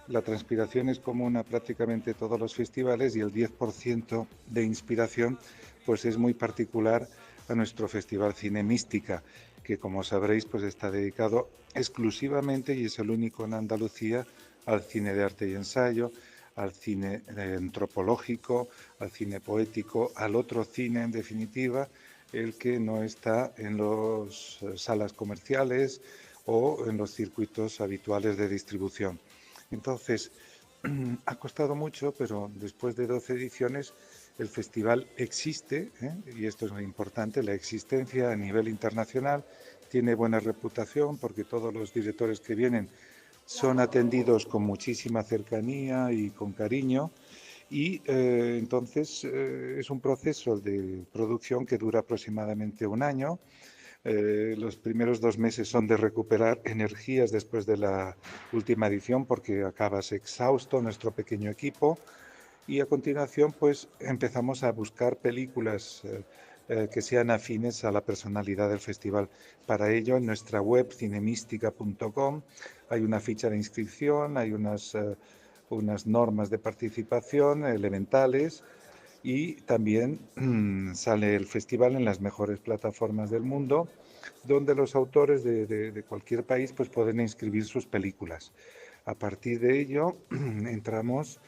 La transpiración es común a prácticamente todos los festivales y el 10% de inspiración pues es muy particular a nuestro Festival Cine Mística, que como sabréis pues está dedicado exclusivamente, y es el único en Andalucía, al cine de arte y ensayo, al cine antropológico, al cine poético, al otro cine en definitiva, el que no está en las salas comerciales o en los circuitos habituales de distribución. Entonces, ha costado mucho, pero después de 12 ediciones el festival existe, y esto es muy importante, la existencia a nivel internacional, tiene buena reputación porque todos los directores que vienen son atendidos con muchísima cercanía y con cariño, y entonces es un proceso de producción que dura aproximadamente un año. Los primeros 2 meses son de recuperar energías después de la última edición porque acabas exhausto, nuestro pequeño equipo, y a continuación pues empezamos a buscar películas que sean afines a la personalidad del festival. Para ello en nuestra web cinemística.com hay una ficha de inscripción, hay unas normas de participación elementales, y también sale el festival en las mejores plataformas del mundo, donde los autores de cualquier país pues pueden inscribir sus películas. A partir de ello entramos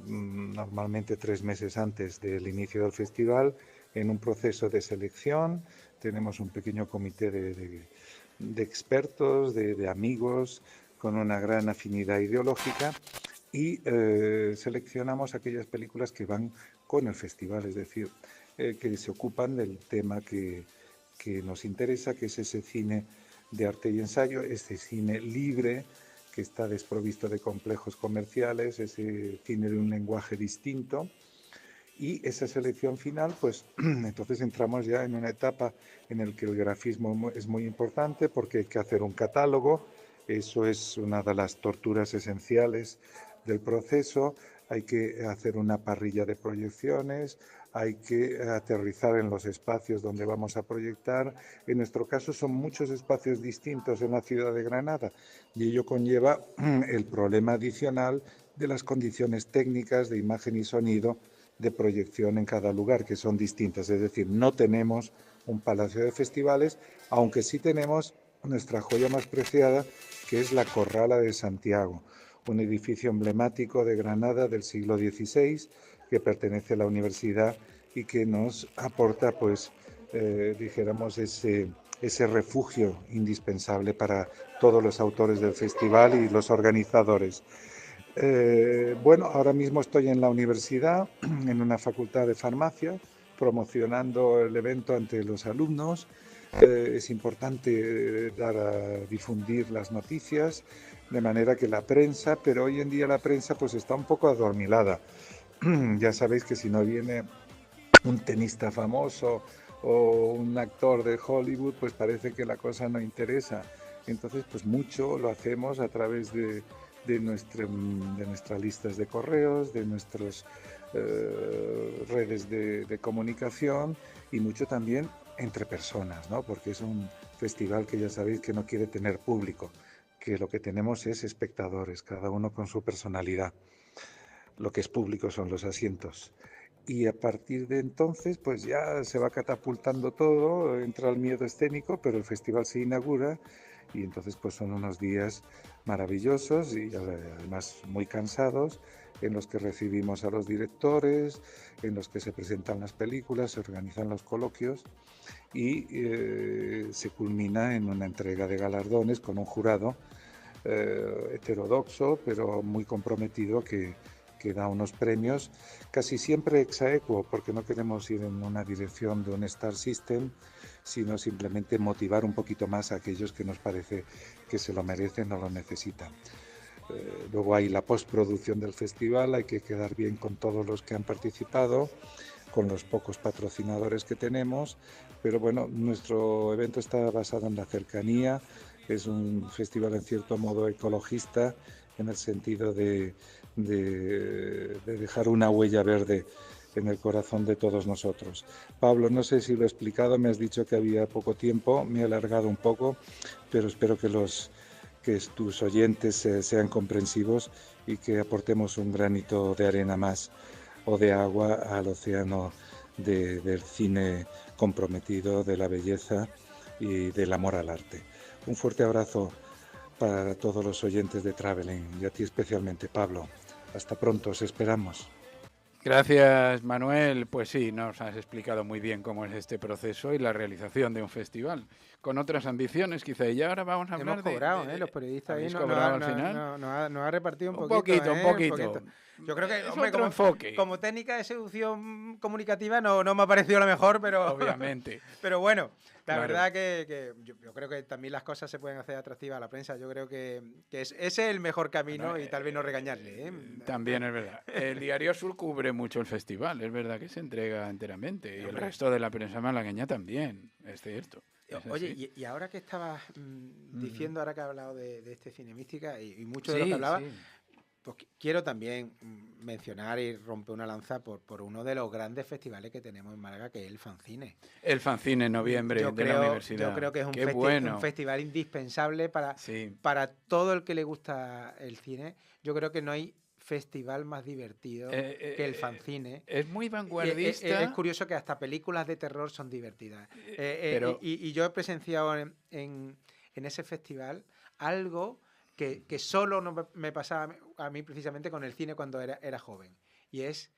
normalmente 3 meses antes del inicio del festival en un proceso de selección. Tenemos un pequeño comité de expertos, de amigos con una gran afinidad ideológica, y seleccionamos aquellas películas que van con el festival, es decir, que se ocupan del tema que nos interesa, que es ese cine de arte y ensayo, ese cine libre que está desprovisto de complejos comerciales, ese cine de un lenguaje distinto. Y esa selección final, pues entonces entramos ya en una etapa en la que el grafismo es muy importante porque hay que hacer un catálogo. Eso es una de las torturas esenciales del proceso. Hay que hacer una parrilla de proyecciones, hay que aterrizar en los espacios donde vamos a proyectar. En nuestro caso son muchos espacios distintos en la ciudad de Granada, y ello conlleva el problema adicional de las condiciones técnicas de imagen y sonido de proyección en cada lugar, que son distintas. Es decir, no tenemos un palacio de festivales, aunque sí tenemos nuestra joya más preciada, que es la Corrala de Santiago, un edificio emblemático de Granada del siglo XVI que pertenece a la universidad y que nos aporta, pues, dijéramos, ese refugio indispensable para todos los autores del festival y los organizadores. Bueno, ahora mismo estoy en la universidad, en una facultad de farmacia, promocionando el evento ante los alumnos. Es importante dar a difundir las noticias, de manera que la prensa, pero hoy en día la prensa pues está un poco adormilada. Ya sabéis que si no viene un tenista famoso o un actor de Hollywood, pues parece que la cosa no interesa. Entonces, pues mucho lo hacemos a través de nuestras listas de correos, de nuestras redes de comunicación, y mucho también entre personas, ¿no? Porque es un festival que ya sabéis que no quiere tener público, que lo que tenemos es espectadores, cada uno con su personalidad. Lo que es público son los asientos. Y a partir de entonces, pues ya se va catapultando todo, entra el miedo escénico, pero el festival se inaugura, y entonces pues son unos días maravillosos y además muy cansados, en los que recibimos a los directores, en los que se presentan las películas, se organizan los coloquios, y se culmina en una entrega de galardones con un jurado heterodoxo, pero muy comprometido, que da unos premios casi siempre ex aequo, porque no queremos ir en una dirección de un star system, sino simplemente motivar un poquito más a aquellos que nos parece que se lo merecen o lo necesitan. Luego hay la postproducción del festival, hay que quedar bien con todos los que han participado, con los pocos patrocinadores que tenemos, pero bueno, nuestro evento está basado en la cercanía, es un festival en cierto modo ecologista, en el sentido de dejar una huella verde en el corazón de todos nosotros. Pablo, no sé si lo he explicado, me has dicho que había poco tiempo, me he alargado un poco, pero espero que tus oyentes sean comprensivos y que aportemos un granito de arena más o de agua al océano del cine comprometido, de la belleza y del amor al arte. Un fuerte abrazo para todos los oyentes de Traveling y a ti especialmente, Pablo. Hasta pronto, os esperamos. Gracias, Manuel. Pues sí, nos has explicado muy bien cómo es este proceso y la realización de un festival. Con otras ambiciones, quizá. Y ahora vamos a hablar Hemos cobrado, los periodistas ahí cobrado al final. Nos ha repartido un poquito. Yo creo que, es hombre, otro enfoque. Como técnica de seducción comunicativa no me ha parecido la mejor, pero... Obviamente. Pero bueno, claro. verdad que yo creo que también las cosas se pueden hacer atractivas a la prensa. Yo creo que ese es el mejor camino y tal vez no regañarle. También es verdad. El Diario Sur cubre mucho el festival. Es verdad que se entrega enteramente. Y el resto de la prensa malagueña también. Es cierto. Oye, y ahora que estabas diciendo, ahora que has hablado de este Cinemística y mucho de lo que hablabas, pues quiero también mencionar y romper una lanza por uno de los grandes festivales que tenemos en Málaga, que es el Fancine. El Fancine en noviembre de la universidad. Yo creo que es un festival indispensable para todo el que le gusta el cine. Yo creo que no hay festival más divertido que el Fancine. Es muy vanguardista. Es curioso que hasta películas de terror son divertidas. Y yo he presenciado en ese festival algo que solo no me pasaba a mí precisamente con el cine cuando era joven. Y es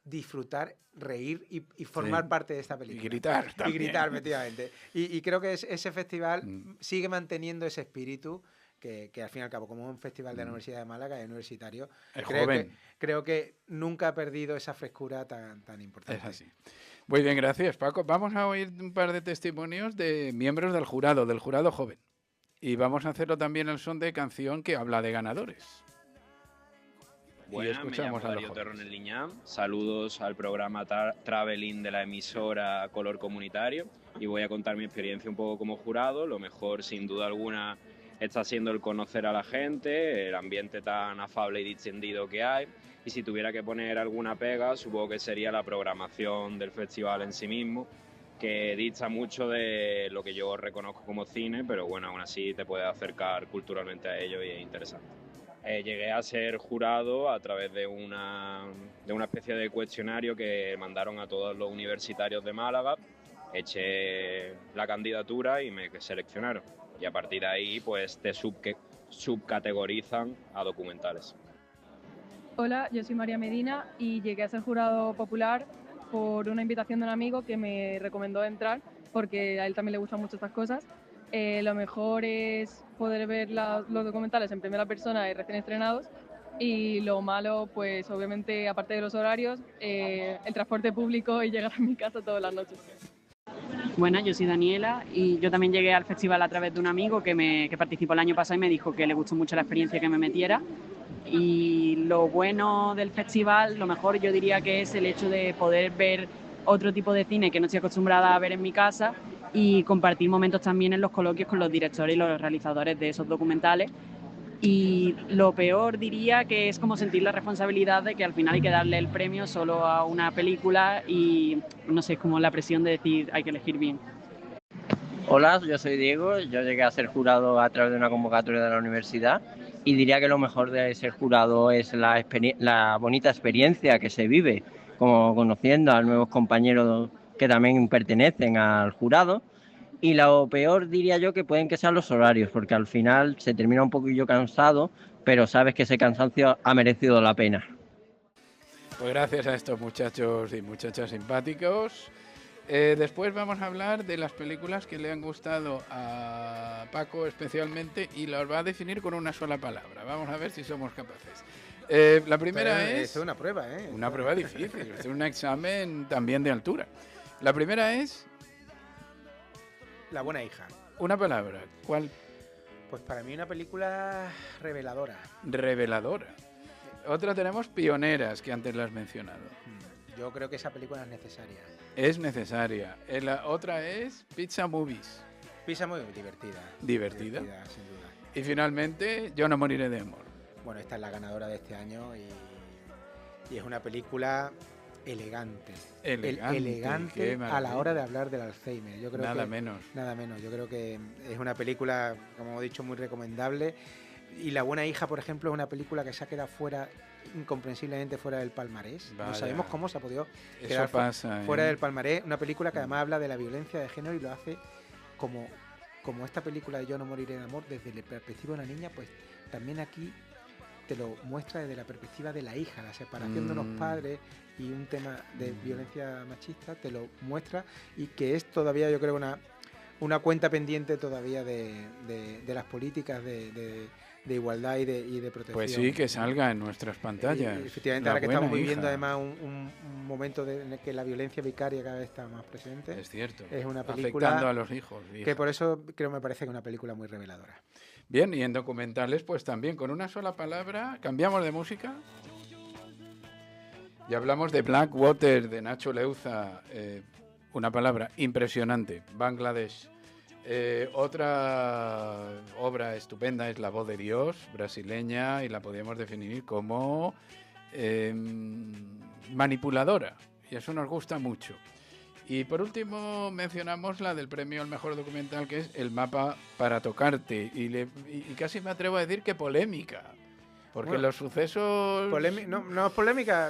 disfrutar, reír y formar parte de esta película. Y gritar también. Y gritar, efectivamente. Y creo que ese festival sigue manteniendo ese espíritu que al fin y al cabo, como un festival de la Universidad de Málaga, es universitario, creo que nunca ha perdido esa frescura tan importante. Es así. Muy bien, gracias, Paco. Vamos a oír un par de testimonios de miembros del jurado joven. Y vamos a hacerlo también al son de canción que habla de ganadores. Buenas, me llamo Darío Terronel Liñán. Saludos al programa Traveling de la emisora Color Comunitario y voy a contar mi experiencia un poco como jurado. Lo mejor, sin duda alguna, está siendo el conocer a la gente, el ambiente tan afable y distendido que hay. Y si tuviera que poner alguna pega, supongo que sería la programación del festival en sí mismo, que dista mucho de lo que yo reconozco como cine, pero bueno, aún así te puedes acercar culturalmente a ello y es interesante. Llegué a ser jurado a través de una especie de cuestionario que mandaron a todos los universitarios de Málaga. Eché la candidatura y me seleccionaron. Y a partir de ahí pues te subcategorizan a documentales. Hola, yo soy María Medina y llegué a ser jurado popular por una invitación de un amigo que me recomendó entrar porque a él también le gustan mucho estas cosas. Lo mejor es poder ver los documentales en primera persona y recién estrenados, y lo malo, pues obviamente, aparte de los horarios, el transporte público y llegar a mi casa todas las noches. Buenas, yo soy Daniela y yo también llegué al festival a través de un amigo que participó el año pasado y me dijo que le gustó mucho la experiencia, que me metiera. Y lo bueno del festival, lo mejor yo diría que es el hecho de poder ver otro tipo de cine que no estoy acostumbrada a ver en mi casa y compartir momentos también en los coloquios con los directores y los realizadores de esos documentales. Y lo peor diría que es como sentir la responsabilidad de que al final hay que darle el premio solo a una película y no sé, es como la presión de decir hay que elegir bien. Hola, yo soy Diego, yo llegué a ser jurado a través de una convocatoria de la universidad y diría que lo mejor de ser jurado es la bonita experiencia que se vive, como conociendo a nuevos compañeros que también pertenecen al jurado. Y lo peor diría yo que pueden que sean los horarios, porque al final se termina un poquillo cansado, pero sabes que ese cansancio ha merecido la pena. Pues gracias a estos muchachos y muchachas simpáticos. Después vamos a hablar de las películas que le han gustado a Paco especialmente y las va a definir con una sola palabra. Vamos a ver si somos capaces. La primera es una prueba, una prueba difícil, es un examen también de altura. La primera es La buena hija. Una palabra. ¿Cuál? Pues para mí una película reveladora. Reveladora. Otra tenemos Pioneras, que antes la has mencionado. Yo creo que esa película es necesaria. Es necesaria. La otra es Pizza Movies. Pizza Movies, divertida. Divertida. Sin duda. Y finalmente, Yo no moriré de amor. Bueno, esta es la ganadora de este año y es una película elegante. Elegante a la hora de hablar del Alzheimer. Yo creo nada menos. Yo creo que es una película, como he dicho, muy recomendable. Y La buena hija, por ejemplo, es una película que se ha quedado incomprensiblemente fuera del palmarés. Vaya. No sabemos cómo se ha podido Eso quedar pasa, fuera del palmarés. Una película que además habla de la violencia de género y lo hace como esta película de Yo no moriré de amor, desde la perspectiva de una niña, pues también aquí te lo muestra desde la perspectiva de la hija, la separación de unos padres y un tema de violencia machista, te lo muestra, y que es todavía, yo creo, una cuenta pendiente todavía de las políticas de igualdad y de protección. Pues sí, que salga en nuestras pantallas. Efectivamente, ahora que estamos viviendo además un momento en el que la violencia vicaria cada vez está más presente. Es cierto. Es una película afectando a los hijos. Que por eso me parece que es una película muy reveladora. Bien, y en documentales pues también, con una sola palabra, cambiamos de música. Y hablamos de Blackwater, de Nacho Leuza, una palabra impresionante, Bangladesh. Otra obra estupenda es La voz de Dios, brasileña, y la podríamos definir como manipuladora, y eso nos gusta mucho. Y por último mencionamos la del premio al mejor documental, que es El mapa para tocarte, y casi me atrevo a decir que polémica. Porque bueno, los sucesos... No es polémica,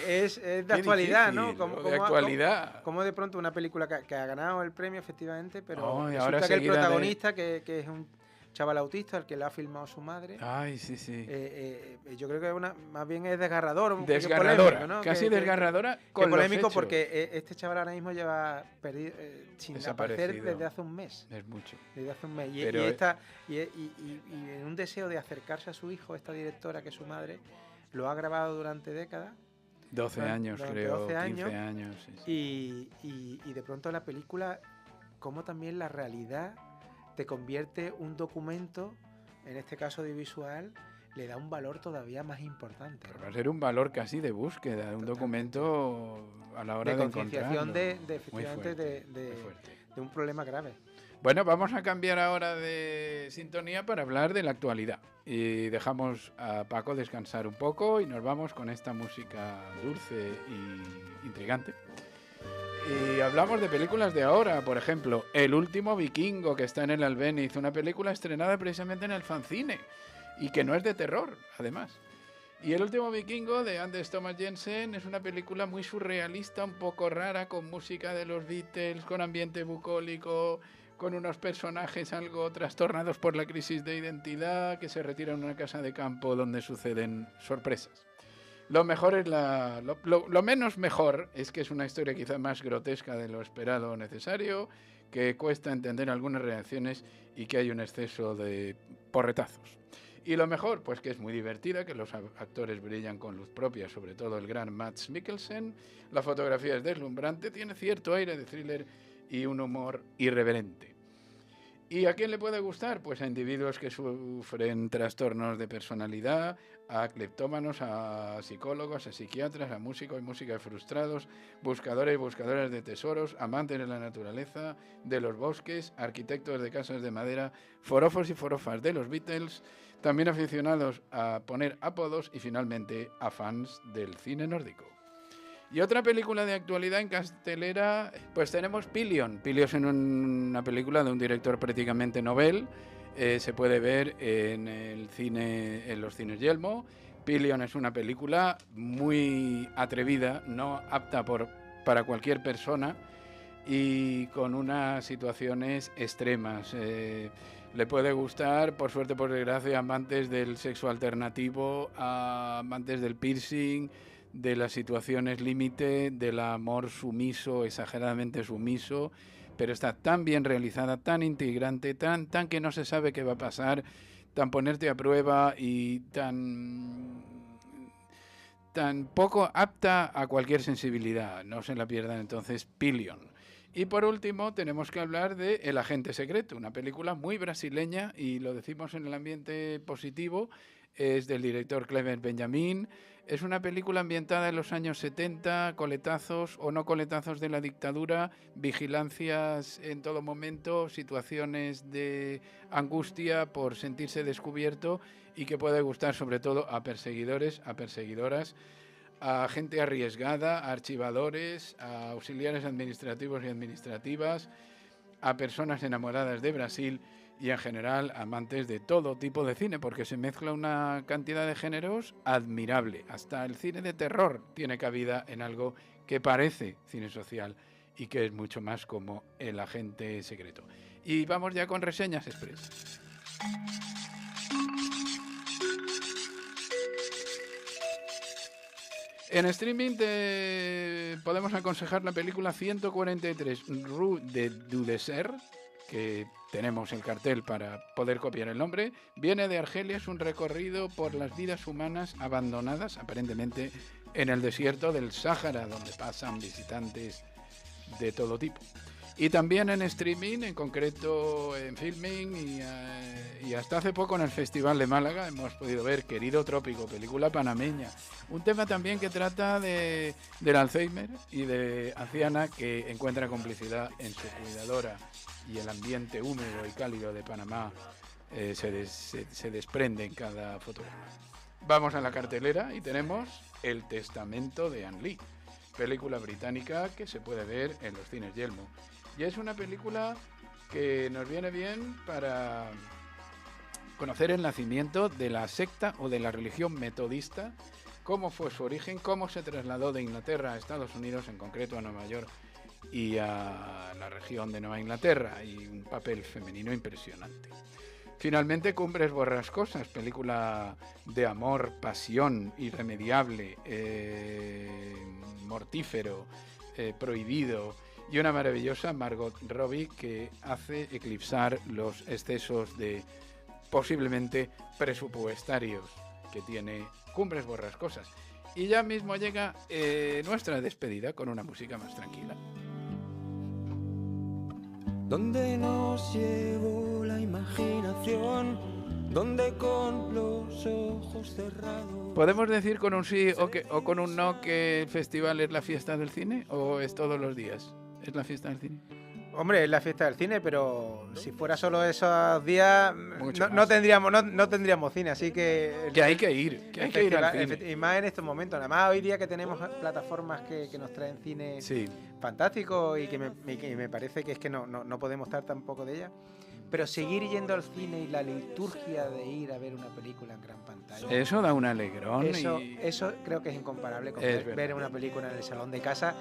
es de actualidad, difícil, ¿no? De actualidad. Como de pronto una película que ha ganado el premio, efectivamente, pero resulta ahora que el protagonista, que es un chaval autista, el que le ha filmado su madre... Ay, sí, sí. Yo creo que más bien es desgarrador. Desgarradora, polémico, ¿no? Casi desgarradora con que polémico los hechos. Porque este chaval ahora mismo lleva sin aparecer desde hace un mes. Es mucho. Desde hace un mes. Y en un deseo de acercarse a su hijo, esta directora, que es su madre, lo ha grabado durante décadas. 12 años, creo. 12 años. 15 años. Sí. Y de pronto la película, como también la realidad te convierte un documento, en este caso audiovisual, le da un valor todavía más importante. Pero va a ser un valor casi de búsqueda, un documento a la hora de concienciación efectivamente de un problema grave. Bueno, vamos a cambiar ahora de sintonía para hablar de la actualidad. Y dejamos a Paco descansar un poco y nos vamos con esta música dulce y intrigante. Y hablamos de películas de ahora, por ejemplo, El último vikingo, que está en el Albéniz, una película estrenada precisamente en el Fancine y que no es de terror, además. Y El último vikingo, de Anders Thomas Jensen, es una película muy surrealista, un poco rara, con música de los Beatles, con ambiente bucólico, con unos personajes algo trastornados por la crisis de identidad, que se retiran a una casa de campo donde suceden sorpresas. Lo mejor es lo menos mejor es que es una historia quizá más grotesca de lo esperado o necesario, que cuesta entender algunas reacciones y que hay un exceso de porretazos. Y lo mejor, pues que es muy divertida, que los actores brillan con luz propia, sobre todo el gran Mads Mikkelsen. La fotografía es deslumbrante, tiene cierto aire de thriller y un humor irreverente. ¿Y a quién le puede gustar? Pues a individuos que sufren trastornos de personalidad, a cleptómanos, a psicólogos, a psiquiatras, a músicos y músicas frustrados, buscadores y buscadoras de tesoros, amantes de la naturaleza, de los bosques, arquitectos de casas de madera, forofos y forofas de los Beatles, también aficionados a poner apodos y finalmente a fans del cine nórdico. Y otra película de actualidad en cartelera, pues tenemos Pillion. Pillion es una película de un director prácticamente novel. Se puede ver en los cines Yelmo. Pillion es una película muy atrevida, no apta para cualquier persona y con unas situaciones extremas. Le puede gustar, por suerte, por desgracia, a amantes del sexo alternativo, a amantes del piercing, de las situaciones límite, del amor sumiso, exageradamente sumiso, pero está tan bien realizada, tan integrante, tan que no se sabe qué va a pasar, tan ponerte a prueba y tan poco apta a cualquier sensibilidad. No se la pierdan entonces, Pillion. Y por último tenemos que hablar de El agente secreto, una película muy brasileña, y lo decimos en el ambiente positivo. Es del director Kleber Benjamin. Es una película ambientada en los años 70, coletazos o no coletazos de la dictadura, vigilancias en todo momento, situaciones de angustia por sentirse descubierto y que puede gustar sobre todo a perseguidores, a perseguidoras, a gente arriesgada, a archivadores, a auxiliares administrativos y administrativas, a personas enamoradas de Brasil y en general amantes de todo tipo de cine, porque se mezcla una cantidad de géneros admirable. Hasta el cine de terror tiene cabida en algo que parece cine social y que es mucho más como El agente secreto. Y vamos ya con reseñas express. En streaming te podemos aconsejar la película 143 Rue du Désert, que tenemos el cartel para poder copiar el nombre. Viene de Argelia, es un recorrido por las vidas humanas abandonadas, aparentemente, en el desierto del Sáhara, donde pasan visitantes de todo tipo. Y también en streaming, en concreto en Filming y hasta hace poco en el Festival de Málaga hemos podido ver Querido Trópico, película panameña. Un tema también que trata del Alzheimer y de anciana que encuentra complicidad en su cuidadora, y el ambiente húmedo y cálido de Panamá se desprende en cada fotograma. Vamos a la cartelera y tenemos El testamento de Anne Lee, película británica que se puede ver en los cines Yelmo. Y es una película que nos viene bien para conocer el nacimiento de la secta o de la religión metodista, cómo fue su origen, cómo se trasladó de Inglaterra a Estados Unidos, en concreto a Nueva York y a la región de Nueva Inglaterra, y un papel femenino impresionante. Finalmente, Cumbres Borrascosas, película de amor, pasión, irremediable, mortífero, prohibido, y una maravillosa Margot Robbie que hace eclipsar los excesos de posiblemente presupuestarios que tiene Cumbres Borrascosas. Y ya mismo llega nuestra despedida con una música más tranquila. Donde nos llevó la imaginación, donde con los ojos cerrados. ¿Podemos decir con un sí o con un no que el festival es la fiesta del cine, o es todos los días? ¿Es la fiesta del cine? Hombre, es la fiesta del cine, pero si fuera solo esos días no tendríamos cine, así que... Que hay que ir al cine. Y más en estos momentos. Además, hoy día que tenemos plataformas que nos traen cine fantástico y que me parece que es que no podemos estar tampoco de ellas. Pero seguir yendo al cine y la liturgia de ir a ver una película en gran pantalla... Eso da un alegrón. Eso creo que es incomparable con ver una película en el salón de casa,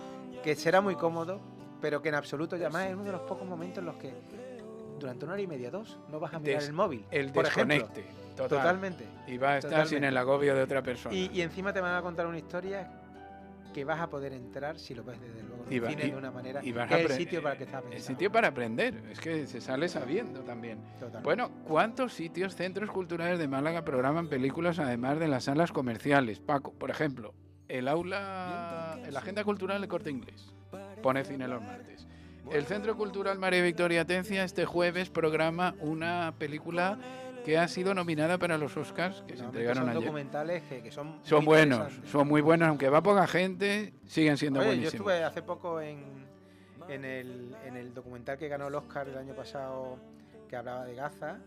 que será muy cómodo, pero que en absoluto, ya más es uno de los pocos momentos en los que durante 1 hora y media, 2, no vas a mirar el móvil. El por desconecte. Ejemplo. Totalmente. Y vas a estar sin el agobio de otra persona. Y encima te van a contar una historia que vas a poder entrar, si lo ves desde luego, en el cine de una manera, que es el sitio para el que estás pensando. El sitio para aprender, es que se sale sabiendo también. Totalmente. Bueno, ¿cuántos sitios, centros culturales de Málaga programan películas además de las salas comerciales? Paco, por ejemplo, la Agenda Cultural de Corte Inglés pone cine los martes. El Centro Cultural María Victoria Atencia este jueves programa una película que ha sido nominada para los Oscars, que se entregaron ayer. Son documentales que son muy buenos, aunque va poca gente, siguen siendo buenísimos. Yo estuve hace poco en el documental que ganó el Oscar el año pasado, que hablaba de Gaza,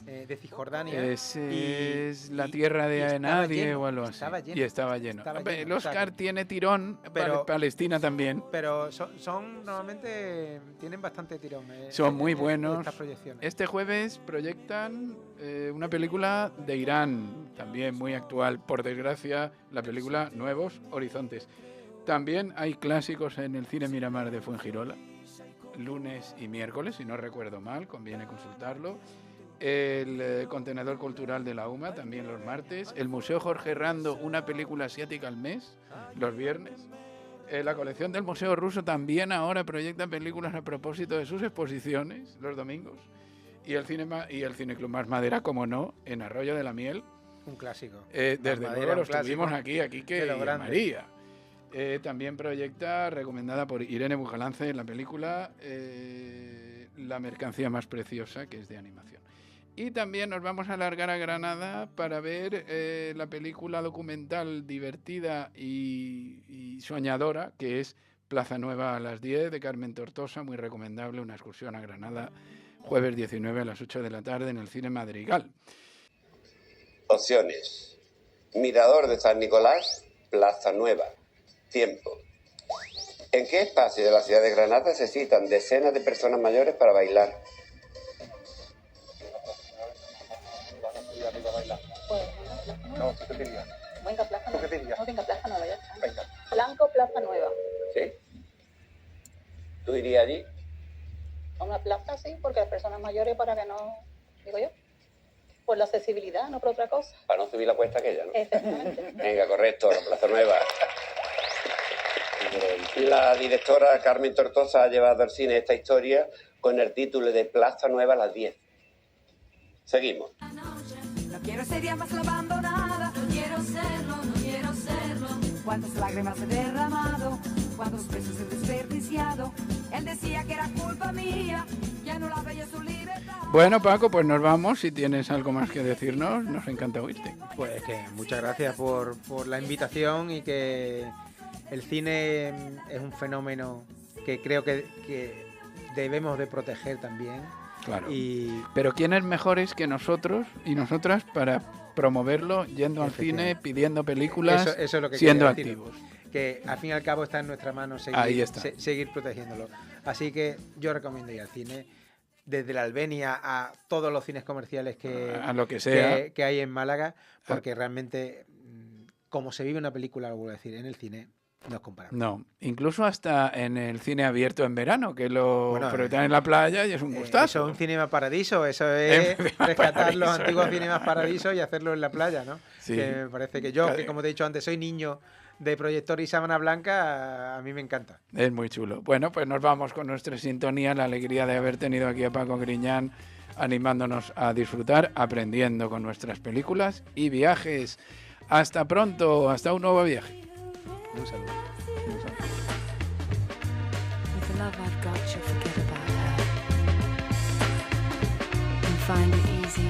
de Cisjordania. Es la tierra de nadie o algo así. Estaba lleno. El Oscar tiene tirón, pero Palestina también. Pero normalmente tienen bastante tirón. Son muy buenos. Estas proyecciones. Este jueves proyectan una película de Irán, también muy actual, por desgracia, la película Nuevos Horizontes. También hay clásicos en el Cine Miramar de Fuengirola, lunes y miércoles, si no recuerdo mal, conviene consultarlo. El Contenedor Cultural de la UMA, también los martes. El Museo Jorge Rando, una película asiática al mes, los viernes. La colección del Museo Ruso también ahora proyecta películas a propósito de sus exposiciones, los domingos. Y el Cineclub Más Madera, como no, en Arroyo de la Miel. Un clásico. Desde luego los tuvimos aquí que María. También proyecta, recomendada por Irene Bujalance, la película La mercancía más preciosa, que es de animación. Y también nos vamos a alargar a Granada para ver la película documental divertida y soñadora, que es Plaza Nueva a las 10, de Carmen Tortosa, muy recomendable, una excursión a Granada, jueves 19 a las 8 de la tarde en el Cine Madrigal. Opciones: Mirador de San Nicolás, Plaza Nueva. Tiempo. ¿En qué espacio de la ciudad de Granada se citan decenas de personas mayores para bailar? No, ¿qué te dirías? Venga, Plaza Nueva. ¿Qué dirías? No, venga, Plaza Nueva, ya está. Venga. Blanco, Plaza Nueva. ¿Sí? ¿Tú irías allí? A una plaza, sí, porque las personas mayores, para que no, digo yo, por la accesibilidad, no por otra cosa. Para no subir la cuesta aquella, ¿no? Efectivamente. Venga, correcto, la Plaza Nueva. La directora Carmen Tortosa ha llevado al cine esta historia con el título de Plaza Nueva a las 10. Seguimos. No quiero ser ya más la abandonada, no quiero serlo, no quiero serlo. Cuántas lágrimas he derramado, cuántos besos he desperdiciado. Él decía que era culpa mía, ya no la veía su libertad. Bueno, Paco, pues nos vamos. Si tienes algo más que decirnos, nos encanta oírte. Pues que muchas gracias por la invitación y que el cine es un fenómeno que creo que debemos de proteger también. Claro. Pero ¿quiénes mejores que nosotros y nosotras para promoverlo yendo al cine, pidiendo películas, eso es lo que siendo decir, activos? Que al fin y al cabo está en nuestra mano seguir protegiéndolo. Así que yo recomiendo ir al cine, desde la Albéniz a todos los cines comerciales a lo que sea que hay en Málaga, porque realmente como se vive una película, lo vuelvo a decir, en el cine, no es comparable. No, incluso hasta en el cine abierto en verano, que lo proyectan en la playa y es un gustazo. Eso es un Cinema Paradiso, eso es rescatar los antiguos Cinemas Paradiso y hacerlo en la playa, ¿no? Sí. Que me parece que yo, que como te he dicho antes, soy niño de proyector y sábana blanca, a mí me encanta. Es muy chulo. Bueno, pues nos vamos con nuestra sintonía, la alegría de haber tenido aquí a Paco Griñán animándonos a disfrutar, aprendiendo con nuestras películas y viajes. Hasta pronto, hasta un nuevo viaje. Un saludo. With the love I've got, you'll forget about her and find it easy